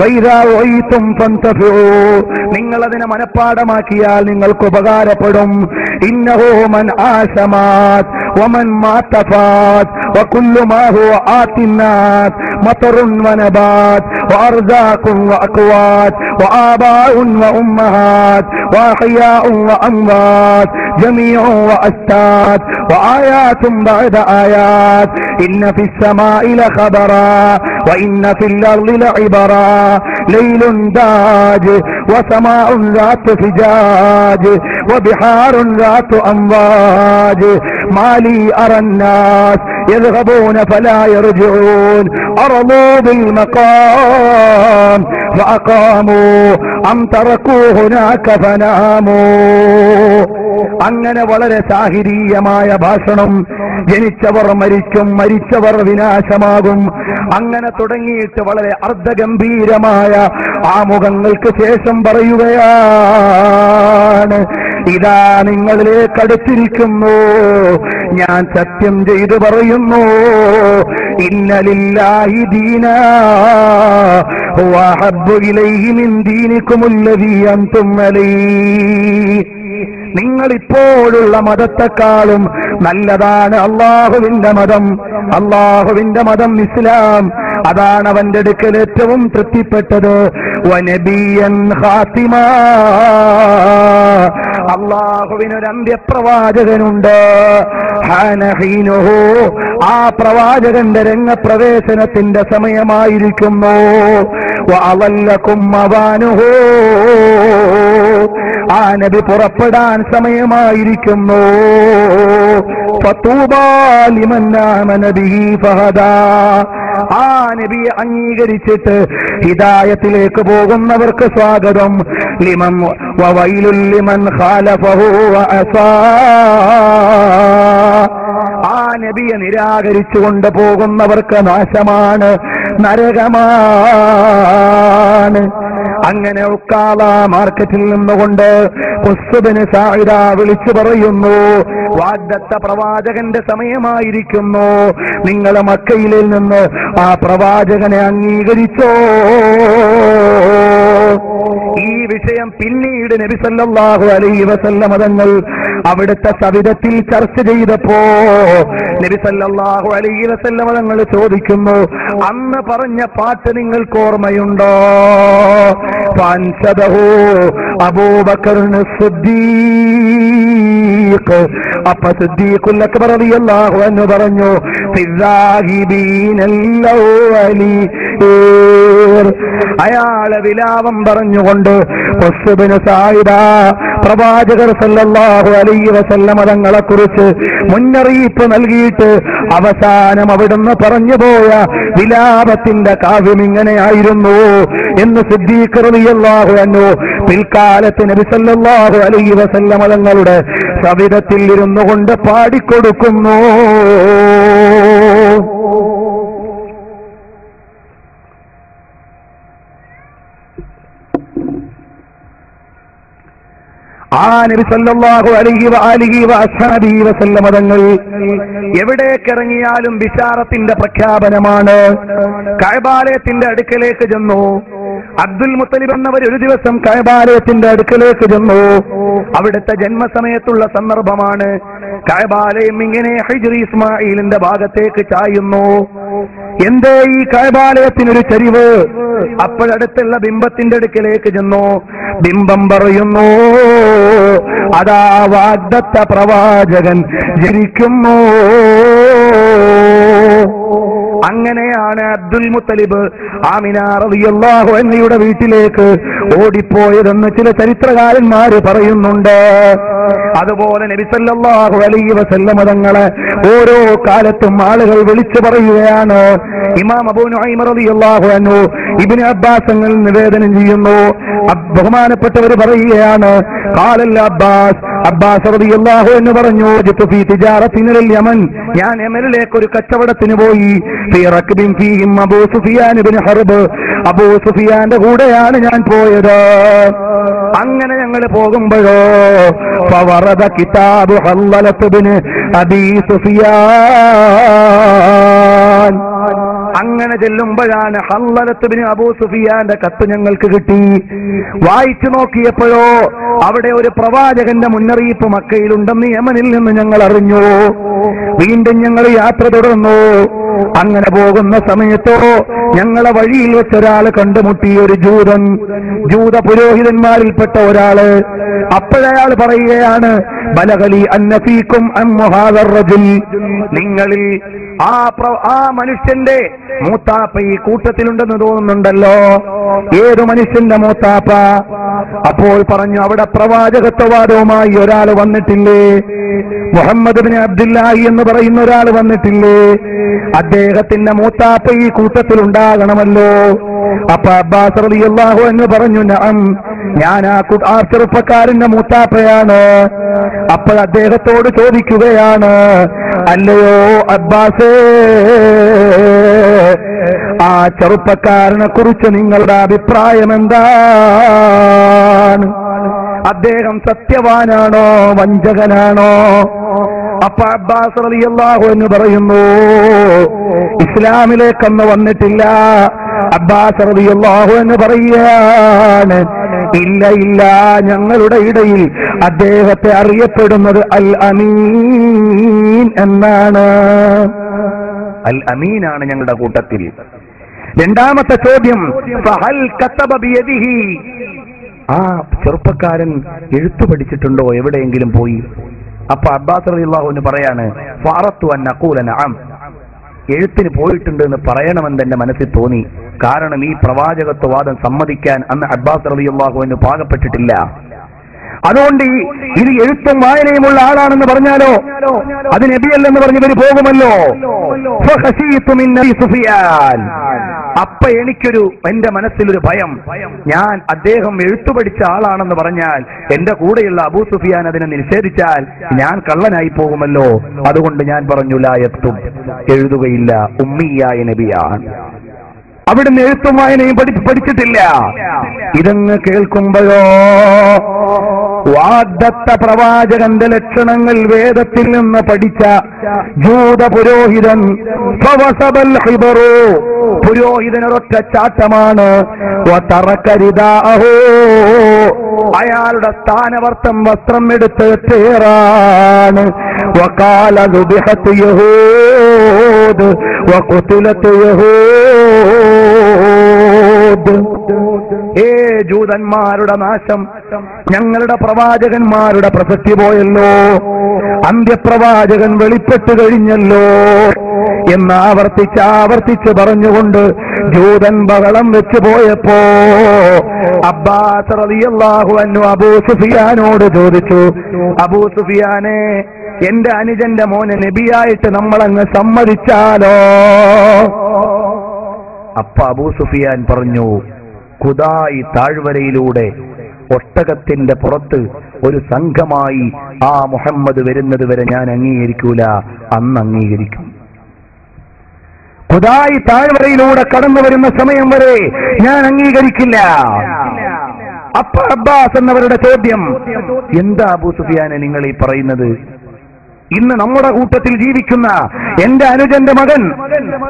വൈദാ വഈതും ഫന്തഫിഉ, നിങ്ങൾ അതിനെ മനപ്പാടമാക്കിയാൽ നിങ്ങൾക്ക് ഉപകാരപ്പെടും. ഇന്നഹു മൻ ആശമാത് വമൻ മാതഫാത് വകുല്ലു മാ ഹുവ ആതിന്നാത് മതറുൻ വനബാത് വഅർസാഖുൻ വഅക്വാത് വആബാഉൻ വഉമ്മഹാത് വഅഹ്യാഉൻ വഅംവാത് ജമീഉൻ വഅസ്താത് വആയാതുൻ ബഅദ ആയാത് ഇന്ന ഫിസ് സമാഇ ലഖബറാ വഇന്ന ഫിൽ അർളി ലഇബറാ ലൈലുൻ ദാജ് വസമാഉൻ ذات فجاج وبحار ذات أمواج ما لي أرى الناس يذهبون فلا يرجعون أرضوا بالمقام فأقاموا أم تركوا هناك فناموا. അങ്ങനെ വളരെ സാഹിരീയമായ ഭാഷണം. ജനിച്ചവർ മരിക്കും, മരിച്ചവർ വിനാശമാകും, അങ്ങനെ തുടങ്ങിയിട്ട് വളരെ അർദ്ധഗംഭീരമായ ആമുഖങ്ങൾക്ക് ശേഷം പറയുകയാണ്, ഇതാ നിങ്ങളിലേക്ക് അടുത്തിരിക്കുന്നു, ഞാൻ സത്യം ചെയ്തു പറയുന്നു, ഇന്ന ലില്ലാഹി ദീനാ ഹുവ അഹബ്ബു ഇലൈഹി മിൻ ദീനികുമുല്ലദീ അൻതും അലൈഹി. നിങ്ങളിപ്പോഴുള്ള മതത്തെക്കാളും നല്ലതാണ് അള്ളാഹുവിന്റെ മതം. അള്ളാഹുവിന്റെ മതം ഇസ്ലാം, അതാണ് അവന്റെ അടുക്കൽ ഏറ്റവും തൃപ്തിപ്പെട്ടത്. വനബിയൻ ഖാതിമാ, അള്ളാഹുവിനൊരു അന്ത്യപ്രവാചകനുണ്ട്. ഹാന ഹീനുഹു, ആ പ്രവാചകന്റെ രംഗപ്രവേശനത്തിന്റെ സമയമായിരിക്കുന്നു. വഅളല്ലകും മവാനുഹു, ആ നബി പുറപ്പെടാൻ സമയമായിരിക്കുന്നു. ഫതൂബാ ലിമൻ ആമന ബിഹി ഫഹദാ, ആ നബിയെ അംഗീകരിച്ചിട്ട് ഹിദായത്തിലേക്ക് പോകുന്നവർക്ക് സ്വാഗതം. ലിമൻ വവൈലുൽ ലിമൻ ഖാലഫഹു വഅസാ, ആ നബിയെ നിരാകരിച്ചുകൊണ്ട് പോകുന്നവർക്ക് നാശമാണ്, നരകമാണ്. അങ്ങനെ ഉക്കാല മാർക്കറ്റിൽ നിന്നുകൊണ്ട് ഖുസ്ബിന് സായിദ വിളിച്ചു പറയുന്നു, വാഗ്ദത്ത പ്രവാചകന്റെ സമയമായിരിക്കുന്നു, നിങ്ങൾ മക്കയിൽ നിന്ന് ആ പ്രവാചകനെ അംഗീകരിച്ചോ. ഈ വിഷയം പിന്നീട് നബി സല്ലല്ലാഹു അലൈഹി വസല്ലം തങ്ങൾ അവിടുത്തെ സവിധത്തിൽ ചർച്ച ചെയ്തപ്പോ നബി സല്ലല്ലാഹു അലൈഹി വസല്ലം തങ്ങൾ ചോദിക്കുന്നു, അന്ന് പറഞ്ഞ പാട്ട് നിങ്ങൾക്ക് ഓർമ്മയുണ്ടോ? ഫൻസദഹു അബൂബക്കർ സിദ്ദീഖ്, അപ്പൊ സിദ്ദീഖുൽ അക്ബർ റളിയല്ലാഹു അൻഹു പറഞ്ഞു, ഫിദ്ദാഹിബീനൽ അവ്വലീൻ, അയാളെ വിലാപം പറഞ്ഞുകൊണ്ട് ഖുസ്ബിന് സായിദ പ്രവാചകർ സല്ലല്ലാഹു അലൈഹി വസല്ലം തങ്ങളെ കുറിച്ച് മുന്നറിയിപ്പ് നൽകിയിട്ട് അവസാനം അവിടുന്ന് പറഞ്ഞുപോയ വിലാപത്തിന്റെ കാവ്യം ഇങ്ങനെയായിരുന്നു എന്ന് സിദ്ദീഖ് റളിയല്ലാഹു അൻഹു പിൽക്കാലത്ത് നബി സല്ലല്ലാഹു അലൈഹി വസല്ലം തങ്ങളുടെ സവിധത്തിൽ ഇരുന്നു കൊണ്ട് പാടിക്കൊടുക്കുന്നു. ആ നബി സല്ലല്ലാഹു അലൈഹി വആലിഹി വഅസ്ഹാബിഹി വസല്ലം തങ്ങൾ എവിടേക്കിറങ്ങിയാലും ബിശാറത്തിന്റെ പ്രഖ്യാപനമാണ്. കഅബാലയത്തിന്റെ അടുക്കലേക്ക് ചെന്നു. അബ്ദുൽ മുത്തലിബ് എന്നവർ ഒരു ദിവസം കഅബാലയത്തിന്റെ അടുക്കലേക്ക് ചെന്നു. അവിടുത്തെ ജന്മസമയത്തുള്ള സന്ദർഭമാണ്. കഅബാലയം ഇങ്ങനെ ഹിജ്രി ഇസ്മായിലിന്റെ ഭാഗത്തേക്ക് ചായുന്നു. എന്തേ ഈ കഅബാലയത്തിനൊരു ചരിവ്? അപ്പോഴടുത്തുള്ള ബിംബത്തിന്റെ അടുക്കലേക്ക് ചെന്നു. ബിംബം പറയുന്നു, അതാ വാഗ്ദത്ത പ്രവാചകൻ ജനിക്കുന്നു. അങ്ങനെയാണ് അബ്ദുൽ മുത്തലിബ് ആമിന റളിയല്ലാഹു അൻഹയുടെ വീട്ടിലേക്ക് ഓടിപ്പോയതെന്ന് ചില ചരിത്രകാരന്മാര് പറയുന്നുണ്ട്. അതുപോലെ നബി സല്ലല്ലാഹു അലൈഹി വസല്ലം തങ്ങളെ ഓരോ കാലത്തും ആളുകൾ വിളിച്ചു പറയുകയാണ്. ഇമാം അബൂ നുഐം റളിയല്ലാഹു അൻഹു ഇബ്നു അബ്ബാസ് നിവേദനം ചെയ്യുന്നു. ബഹുമാനപ്പെട്ടവർ പറയുകയാണ്, ഖാലൽ അബ്ബാസ് റളിയല്ലാഹു അൻഹു പറഞ്ഞു, ജിത്തു ഫീ തിജാറത്തിനിൽ യമൻ, ഞാൻ യമനിലേക്ക് ഒരു കച്ചവടത്തിന് പോയി. ഫീ റക്ബിൻ ഫീഹിം അബൂ സുഫിയാൻ ഇബ്നു ഹർബ്, അബൂ സുഫിയാന്റെ കൂടെയാണ് ഞാൻ പോയത്. അങ്ങനെ ഞങ്ങൾ പോകുമ്പോഴോ ഫവറദ കിതാബു ഹല്ലലത്ത് ഇബ്നു അബീ സുഫിയാൻ, അങ്ങനെ ചെല്ലുമ്പോഴാണ് ഹല്ലലത്ത് ഇബ്നു അബൂ സുഫിയാന്റെ കത്ത് ഞങ്ങൾക്ക് കിട്ടി. വായിച്ചു നോക്കിയപ്പോഴോ അവിടെ ഒരു പ്രവാചകന്റെ മുന്നറിയിപ്പ് മക്കയിലുണ്ടെന്ന് യമനിൽ നിന്ന് ഞങ്ങൾ അറിഞ്ഞു. വീണ്ടും ഞങ്ങൾ യാത്ര തുടർന്നു. അങ്ങനെ പോകുന്ന സമയത്തോ ഞങ്ങളെ വഴിയിൽ വെച്ചൊരാൾ കണ്ടുമുട്ടി, ഒരു ജൂത പുരോഹിതന്മാരിൽപ്പെട്ട ഒരാള്. അപ്പോഴയാൾ പറയുകയാണ്, ബലഗലി അന്നഫീക്കും അൻമുഹാദർ റജുൽ, നിങ്ങളിൽ ആ മനുഷ്യന്റെ മൂത്താപ്പ ഈ കൂട്ടത്തിലുണ്ടെന്ന് തോന്നുന്നുണ്ടല്ലോ. ഏതു മനുഷ്യന്റെ മൂത്താപ്പ? അപ്പോൾ പറഞ്ഞു, അവിടെ പ്രവാചകത്വവാദവുമായി ഒരാൾ വന്നിട്ടില്ലേ? മുഹമ്മദ് ബിൻ അബ്ദുല്ലാഹി എന്ന് പറയുന്ന ഒരാൾ വന്നിട്ടില്ലേ? അദ്ദേഹത്തിന്റെ മൂത്താപ്പ ഈ കൂട്ടത്തിൽ ഉണ്ടാകണമല്ലോ. അപ്പൊ അബ്ബാസ് റളിയല്ലാഹു അൻഹു പറഞ്ഞു, നഅം, ഞാൻ ആ ചെറുപ്പക്കാരന്റെ മൂത്താപ്പയാണ്. അപ്പോൾ അദ്ദേഹത്തോട് ചോദിക്കുകയാണ്, അല്ലയോ അബ്ബാസേ, ആ ചെറുപ്പക്കാരനെ കുറിച്ച് നിങ്ങളുടെ അഭിപ്രായം എന്താണ്? അദ്ദേഹം സത്യവാനാണോ വഞ്ചകനാണോ? അപ്പൊ അബ്ബാസ് റളിയല്ലാഹു അൻഹു പറയുന്നു, ഇസ്ലാമിലേക്കൊന്നും വന്നിട്ടില്ല. അബ്ബാസ് റളിയല്ലാഹു അൻഹു പറയുകയാണ്, ഇല്ല ഇല്ല, ഞങ്ങളുടെ ഇടയിൽ അദ്ദേഹത്തെ അറിയപ്പെടുന്നത് അൽ അമീൻ എന്നാണ്. അൽ അമീനാണ് ഞങ്ങളുടെ കൂട്ടത്തിൽ. രണ്ടാമത്തെ ചോദ്യം, ഫഹൽ കതബ ബിയദിഹി, ആ ചെറുപ്പക്കാരൻ എഴുത്തു പഠിച്ചിട്ടുണ്ടോ? എവിടെയെങ്കിലും പോയി അപ്പൊ അബ്ബാസ് റളിയല്ലാഹു അൻഹു പറയാണ്, ഫഅറത്തു അൻ അഖൂല നഅം, എഴുത്തിന് പോയിട്ടുണ്ട് എന്ന് പറയണമെന്ന് എന്റെ മനസ്സിൽ തോന്നി. കാരണം ഈ പ്രവാചകത്വവാദം സമ്മതിക്കാൻ അന്ന് അബ്ബാസ് റളിയല്ലാഹു അൻഹു പാകപ്പെട്ടിട്ടില്ല. അതുകൊണ്ട് ഇത് എഴുത്തും വായനയുമുള്ള ആളാണെന്ന് പറഞ്ഞാലോ അത് നബിയല്ലെന്ന് പറഞ്ഞ് ഇവര് പോകുമല്ലോ. അപ്പൊ എനിക്കൊരു എന്റെ മനസ്സിലൊരു ഭയം, ഞാൻ അദ്ദേഹം എഴുത്തു പഠിച്ച ആളാണെന്ന് പറഞ്ഞാൽ എന്റെ കൂടെയുള്ള അബൂ സുഫിയാൻ അതിനെ നിഷേധിച്ചാൽ ഞാൻ കള്ളനായി പോകുമല്ലോ. അതുകൊണ്ട് ഞാൻ പറഞ്ഞു ലാ യക്തുബ്, എഴുതുകയില്ല, ഉമ്മിയായ നബിയാണ്, അവിടുന്ന് എഴുത്തും വായനയും പഠിച്ചിട്ടില്ല. ഇതങ്ങ് കേൾക്കുമ്പോഴോ വാഗ്ദത്ത പ്രവാചകന്റെ ലക്ഷണങ്ങൾ വേദത്തിൽ നിന്ന് പഠിച്ച ജൂത പുരോഹിതൻ, പുരോഹിതനൊരൊറ്റ ചാട്ടമാണ്, അയാളുടെ സ്ഥാനവർത്തം വസ്ത്രം എടുത്ത് തേറാണ്. ജൂതന്മാരുടെ നാശം, ഞങ്ങളുടെ പ്രവാചകന്മാരുടെ പ്രസക്തി പോയല്ലോ, അന്ത്യപ്രവാചകൻ വെളിപ്പെട്ടു കഴിഞ്ഞല്ലോ എന്ന് ആവർത്തിച്ച് പറഞ്ഞുകൊണ്ട് ജൂതൻ ബഹളം വെച്ചു പോയപ്പോ അബ്ബാസ് റളിയല്ലാഹു അൻഹു അബൂ സുഫിയാനോട് ചോദിച്ചു, അബൂ സുഫിയാനെ, എന്റെ അനുജന്റെ മോനെ നബിയായിട്ട് നമ്മളങ്ങ് സമ്മതിച്ചാലോ? അപ്പൊ അബൂ സുഫിയാൻ പറഞ്ഞു, ഖുദായി താഴ്വരയിലൂടെ ഒട്ടകത്തിന്റെ പുറത്ത് ഒരു സംഘമായി ആ മുഹമ്മദ് വരുന്നത് വരെ ഞാൻ അംഗീകരിക്കൂല, അന്ന് അംഗീകരിക്കും. ഖുദായി താഴ്വരയിലൂടെ കടന്നു വരുന്ന സമയം വരെ ഞാൻ അംഗീകരിക്കില്ല. അപ്പൊ അബ്ബാസ് എന്നവരുടെ ചോദ്യം, എന്താ അബൂ സുഫിയാനെ നിങ്ങൾ ഈ പറയുന്നത്? ഇന്ന് നമ്മുടെ കൂട്ടത്തിൽ ജീവിക്കുന്ന എന്റെ അനുജന്റെ മകൻ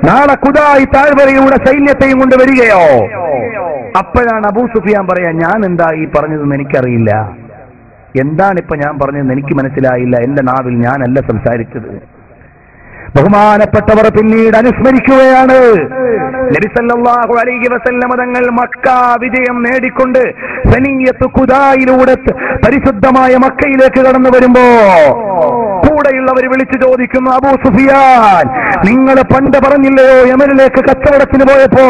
നാളെ ഖുദായി താഴ്വരയുടെ സൈന്യത്തെയും കൊണ്ട് വരികയോ? അപ്പോഴാണ് അബൂ സുഫിയാൻ പറയാ, ഞാൻ എന്താ ഈ പറഞ്ഞതെന്ന് എനിക്കറിയില്ല, എന്താണിപ്പോ ഞാൻ പറഞ്ഞതെന്ന് എനിക്ക് മനസ്സിലായില്ല, എന്റെ നാവിൽ ഞാനല്ല സംസാരിച്ചത്. ബഹുമാനപ്പെട്ടവർ പിന്നീട് അനുസ്മരിക്കുകയാണ്, നബി സല്ലല്ലാഹു അലൈഹി വസല്ലം തങ്ങൾ മക്ക വിജയം നേടിക്കൊണ്ട് സനിയത്ത് ഖുദായിലൂടെ പരിശുദ്ധമായ മക്കയിലേക്ക് കടന്നു വരുമ്പോ കൂടെയുള്ളവർ വിളിച്ചു ചോദിക്കുന്നു, അബൂ സുഫിയാൻ, നിങ്ങൾ പണ്ട് പറഞ്ഞില്ലയോ യമനിലേക്ക് കച്ചവടത്തിന് പോയപ്പോ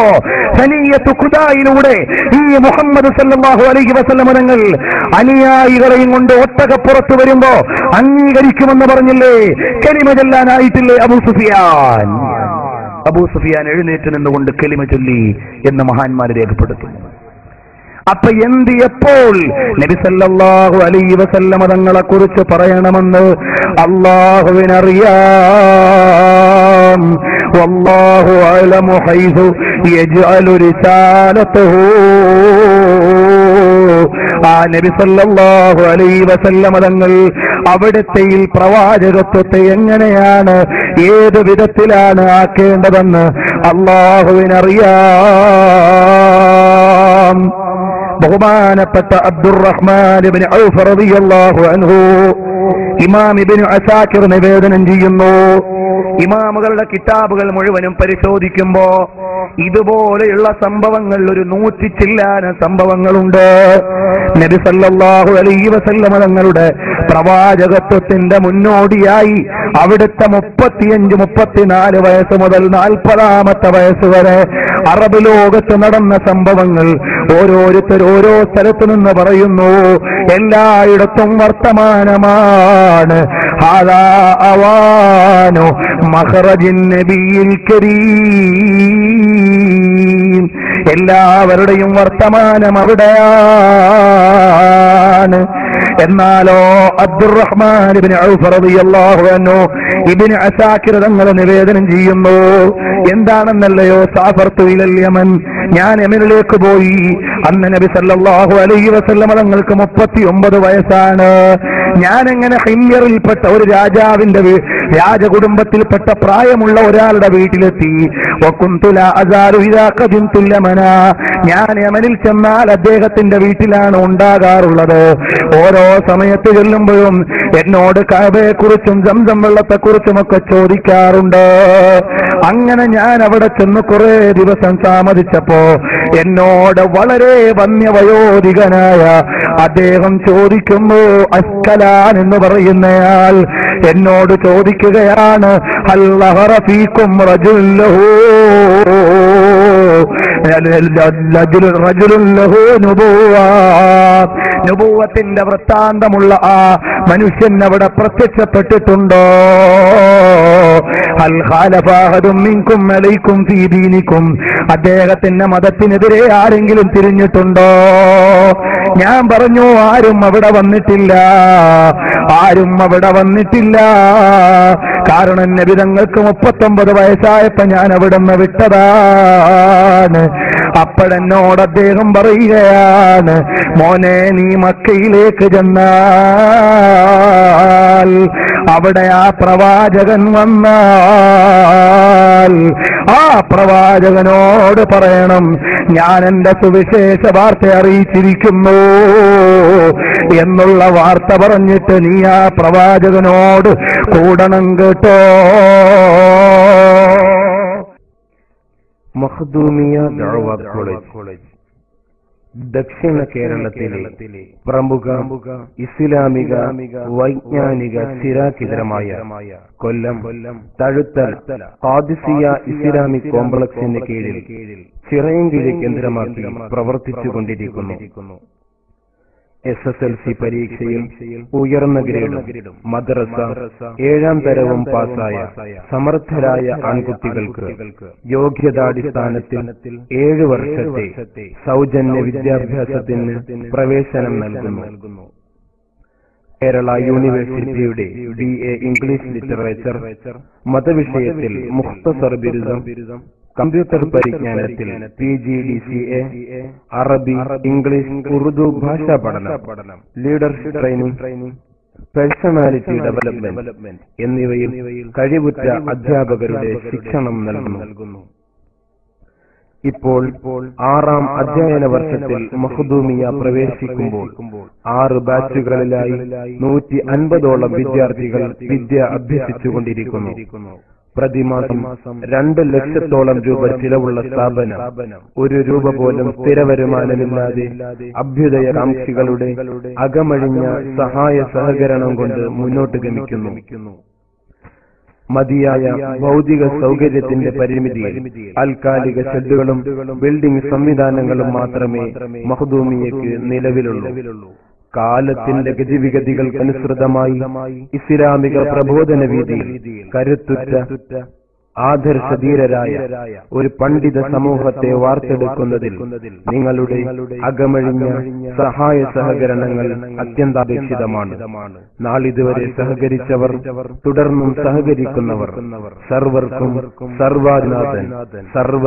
സനിയത്ത് ഖുദായിലൂടെ ഈ മുഹമ്മദ് സല്ലല്ലാഹു അലൈഹി വസല്ലം തങ്ങൾ അനുയായികളെയും കൊണ്ട് ഒട്ടകപ്പുറത്ത് വരുമ്പോ അംഗീകരിക്കുമെന്ന് പറഞ്ഞില്ലേ? കലിമ ചൊല്ലാനായിട്ടില്ലേ അബൂ സുഫിയാൻ? അബൂ സുഫിയാൻ എഴുന്നേറ്റ് നിന്നുകൊണ്ട് കലിമ ചൊല്ലി എന്ന് മഹാന്മാർ രേഖപ്പെടുത്തുന്നു. അപ്പൊ എന്ത് എപ്പോൾ നബി സല്ലല്ലാഹു അലൈഹി വസല്ലം തങ്ങളെ കുറിച്ച് പറയണമെന്ന് അല്ലാഹുവിനറിയാം. വല്ലാഹു അഅലമു ഹൈസു യജ്അലു റിസാലതഹു. ആ നബി സല്ലല്ലാഹു അലൈഹി വസല്ലം തങ്ങൾ അവിടുത്തെ പ്രവാചകത്വത്തെ എങ്ങനെയാണ്, ഏത് വിധത്തിലാണ് ആക്കേണ്ടതെന്ന് അല്ലാഹുവിനറിയാം. ബഹുമാനപ്പെട്ട അബ്ദുറഹ്മാൻ ഇബ്നു ഔഫ് റളിയല്ലാഹു അൻഹു ഇമാം ഇബ്നു അസാകിർ നിവേദനം ചെയ്യുന്നു, ഇമാമുകളുടെ കിതാബുകൾ മുഴുവനും പരിശോധിക്കുമ്പോ ഇതുപോലെയുള്ള സംഭവങ്ങൾ ഒരു 100 ചില്ലാനം സംഭവങ്ങളുണ്ട്. നബി സല്ലല്ലാഹു അലൈഹി വസല്ലം തങ്ങളുടെ പ്രവാചകത്വത്തിന്റെ മുന്നോടിയായി അവിടുത്തെ 35-34 വയസ്സ് മുതൽ 40-ാമത്തെ വയസ്സ് വരെ അറബ് ലോകത്ത് നടന്ന സംഭവങ്ങൾ ഓരോരുത്തർ ഓരോ സ്ഥലത്തു നിന്ന് പറയുന്നു. എല്ലായിടത്തും വർത്തമാനമാണ്. ഹാദാ അവാനു മഖ്റജിൻ നബിയിൽ കരീം. എല്ലാവരുടെയും വർത്തമാനം അവിടെയാണ്. എന്നാലോ അബ്ദുറഹ്മാൻ ഇബ്നു ഔഫ് റളിയല്ലാഹു അൻഹു ഇബ്നു അസാകിർ തങ്ങൾ നിവേദനം ചെയ്യുന്നു, എന്താണെന്നല്ലയോ, സാഫർതു ഇലൽ യമൻ, ഞാൻ യമനിലേക്ക് പോയി. അന്ന് നബി സല്ലല്ലാഹു അലൈഹി വസല്ലം തങ്ങൾക്ക് 39 വയസ്സാണ്. ഞാനെങ്ങനെ ഹിമ്യറിൽപ്പെട്ട ഒരു രാജാവിന്റെ രാജകുടുംബത്തിൽപ്പെട്ട പ്രായമുള്ള ഒരാളുടെ വീട്ടിലെത്തി. ഞാൻ യമനിൽ ചെന്നാൽ അദ്ദേഹത്തിന്റെ വീട്ടിലാണ് ഉണ്ടാകാറുള്ളത്. ഓരോ സമയത്ത് ചെല്ലുമ്പോഴും എന്നോട് കഅബയെ കുറിച്ചും സംസം വെള്ളത്തെ കുറിച്ചും ഒക്കെ ചോദിക്കാറുണ്ട്. അങ്ങനെ ഞാൻ അവിടെ ചെന്ന് കുറെ ദിവസം താമസിച്ചപ്പോ എന്നോട് വളരെ വന്യവയോധികനായ അദ്ദേഹം ചോദിക്കുമ്പോ അസ്കലാൻ എന്ന് പറയുന്നയാൾ എന്നോട് ചോദിക്കുകയാണ് ഹൽ ലഹറ ഫീകും റജുലുൻ ലഹു നുബുവത്തിന്റെ വൃത്താന്തമുള്ള ആ മനുഷ്യൻ അവിടെ പ്രത്യക്ഷപ്പെട്ടിട്ടുണ്ടോ? ഹൽ ഖാലഫ അഹദും മിൻകും അലൈക്കും ഫീ ദീനിക്കും, അദ്ദേഹത്തിന്റെ മതത്തിനെതിരെ ആരെങ്കിലും തിരിഞ്ഞിട്ടുണ്ടോ? ഞാൻ പറഞ്ഞു ആരും അവിടെ വന്നിട്ടില്ല, ആരും അവിടെ വന്നിട്ടില്ല. കാരണം നബി തങ്ങൾക്ക് 39 വയസ്സായപ്പോ ഞാൻ അവിടുന്ന് വിട്ടതാണ്. അപ്പോഴെന്നോട് അദ്ദേഹം പറയുകയാണ്, മോനെ നീ മക്കയിലേക്ക് ചെന്നാൽ അവിടെ ആ പ്രവാചകൻ വന്നാൽ ആ പ്രവാചകനോട് പറയണം ഞാൻ എന്റെ സുവിശേഷ വാർത്ത അറിയിച്ചിരിക്കുന്നു എന്നുള്ള വാർത്ത പറഞ്ഞിട്ട് നീ ആ പ്രവാചകനോട് കൂടണം കേട്ടോ. മഖ്ദൂമിയ ദഅവ കോളേജ് ദക്ഷിണ കേരളത്തിലെ പ്രമുഖ ഇസ്ലാമിക വൈജ്ഞാനിക സ്ഥിരാകേന്ദ്രമായ കൊല്ലം തഴുത്തൽ ഖാദിസിയ ഇസ്ലാമിക് കോംപ്ലക്സിന് കീഴിൽ ചിറയൻകീഴ് കേന്ദ്രമാക്കി പ്രവർത്തിച്ചുകൊണ്ടിരിക്കുന്നു. SSLC പരീക്ഷയിൽ ഉയർന്ന ഗ്രേഡും മദ്രസ 7ാം തരവും പാസ്സായ സമർത്ഥരായ ആൺകുട്ടികൾക്ക് യോഗ്യതാടിസ്ഥാനത്തിൽ 7 വർഷത്തെ സൗജന്യ വിദ്യാഭ്യാസത്തിന് പ്രവേശനം നൽകുന്നു. കേരള യൂണിവേഴ്സിറ്റിയുടെ BA ഇംഗ്ലീഷ് ലിറ്ററേച്ചർ, മതവിഷയത്തിൽ മുഖ്തസർ ബിരുദം, കമ്പ്യൂട്ടർ പരിജ്ഞാനത്തിൽ PGDCA, അറബി, ഇംഗ്ലീഷ്, ഉറുദു ഭാഷാ പഠനം, ലീഡർഷിപ്പ് ട്രെയിനിംഗ്, പേഴ്സണാലിറ്റി ഡെവലപ്മെന്റ് എന്നിവയിൽ കഴിവുറ്റ അധ്യാപകരുടെ ശിക്ഷണം നൽകുന്നു. ഇപ്പോൾ 6ാം അധ്യയന വർഷത്തിൽ മഖ്ദൂമിയ പ്രവേശിക്കുമ്പോൾ 6 ബാച്ചുകളിലായി 150ഓളം വിദ്യാർത്ഥികൾ വിദ്യ അഭ്യസിച്ചുകൊണ്ടിരിക്കുന്നു. പ്രതിമാസം 2 ലക്ഷത്തോളം രൂപ ചിലവുള്ള സ്ഥാപനം 1 രൂപ പോലും സ്ഥിര വരുമാനമില്ലാതെ അഭ്യുദയകാംക്ഷികളുടെ അകമഴിഞ്ഞ സഹായ സഹകരണം കൊണ്ട് മുന്നോട്ട് ഗമിക്കുന്നു. മതിയായ ഭൗതിക സൗകര്യത്തിന്റെ പരിമിതിയിൽ താൽക്കാലിക ഷെഡുകളും ബിൽഡിംഗ് സംവിധാനങ്ങളും മാത്രമേ മഖ്ദൂമിയയ്ക്ക് നിലവിലുള്ളൂ. കാലത്തിന്റെ ഗതിവിഗതികൾക്കനുസൃതമായി ഇസ്ലാമിക പ്രബോധന വീതിയിൽ കരുത്തുറ്റ ആദർശധീരരായ ഒരു പണ്ഡിത സമൂഹത്തെ വാർത്തെടുക്കുന്നതിൽ നിങ്ങളുടെ അകമഴിഞ്ഞ സഹായ സഹകരണങ്ങൾ അത്യന്താപേക്ഷിതമാണ്. നാളിതുവരെ സഹകരിച്ചവർ, തുടർന്നും സഹകരിക്കുന്നവർ സർവർക്കും സർവാധിനാഥൻ സർവ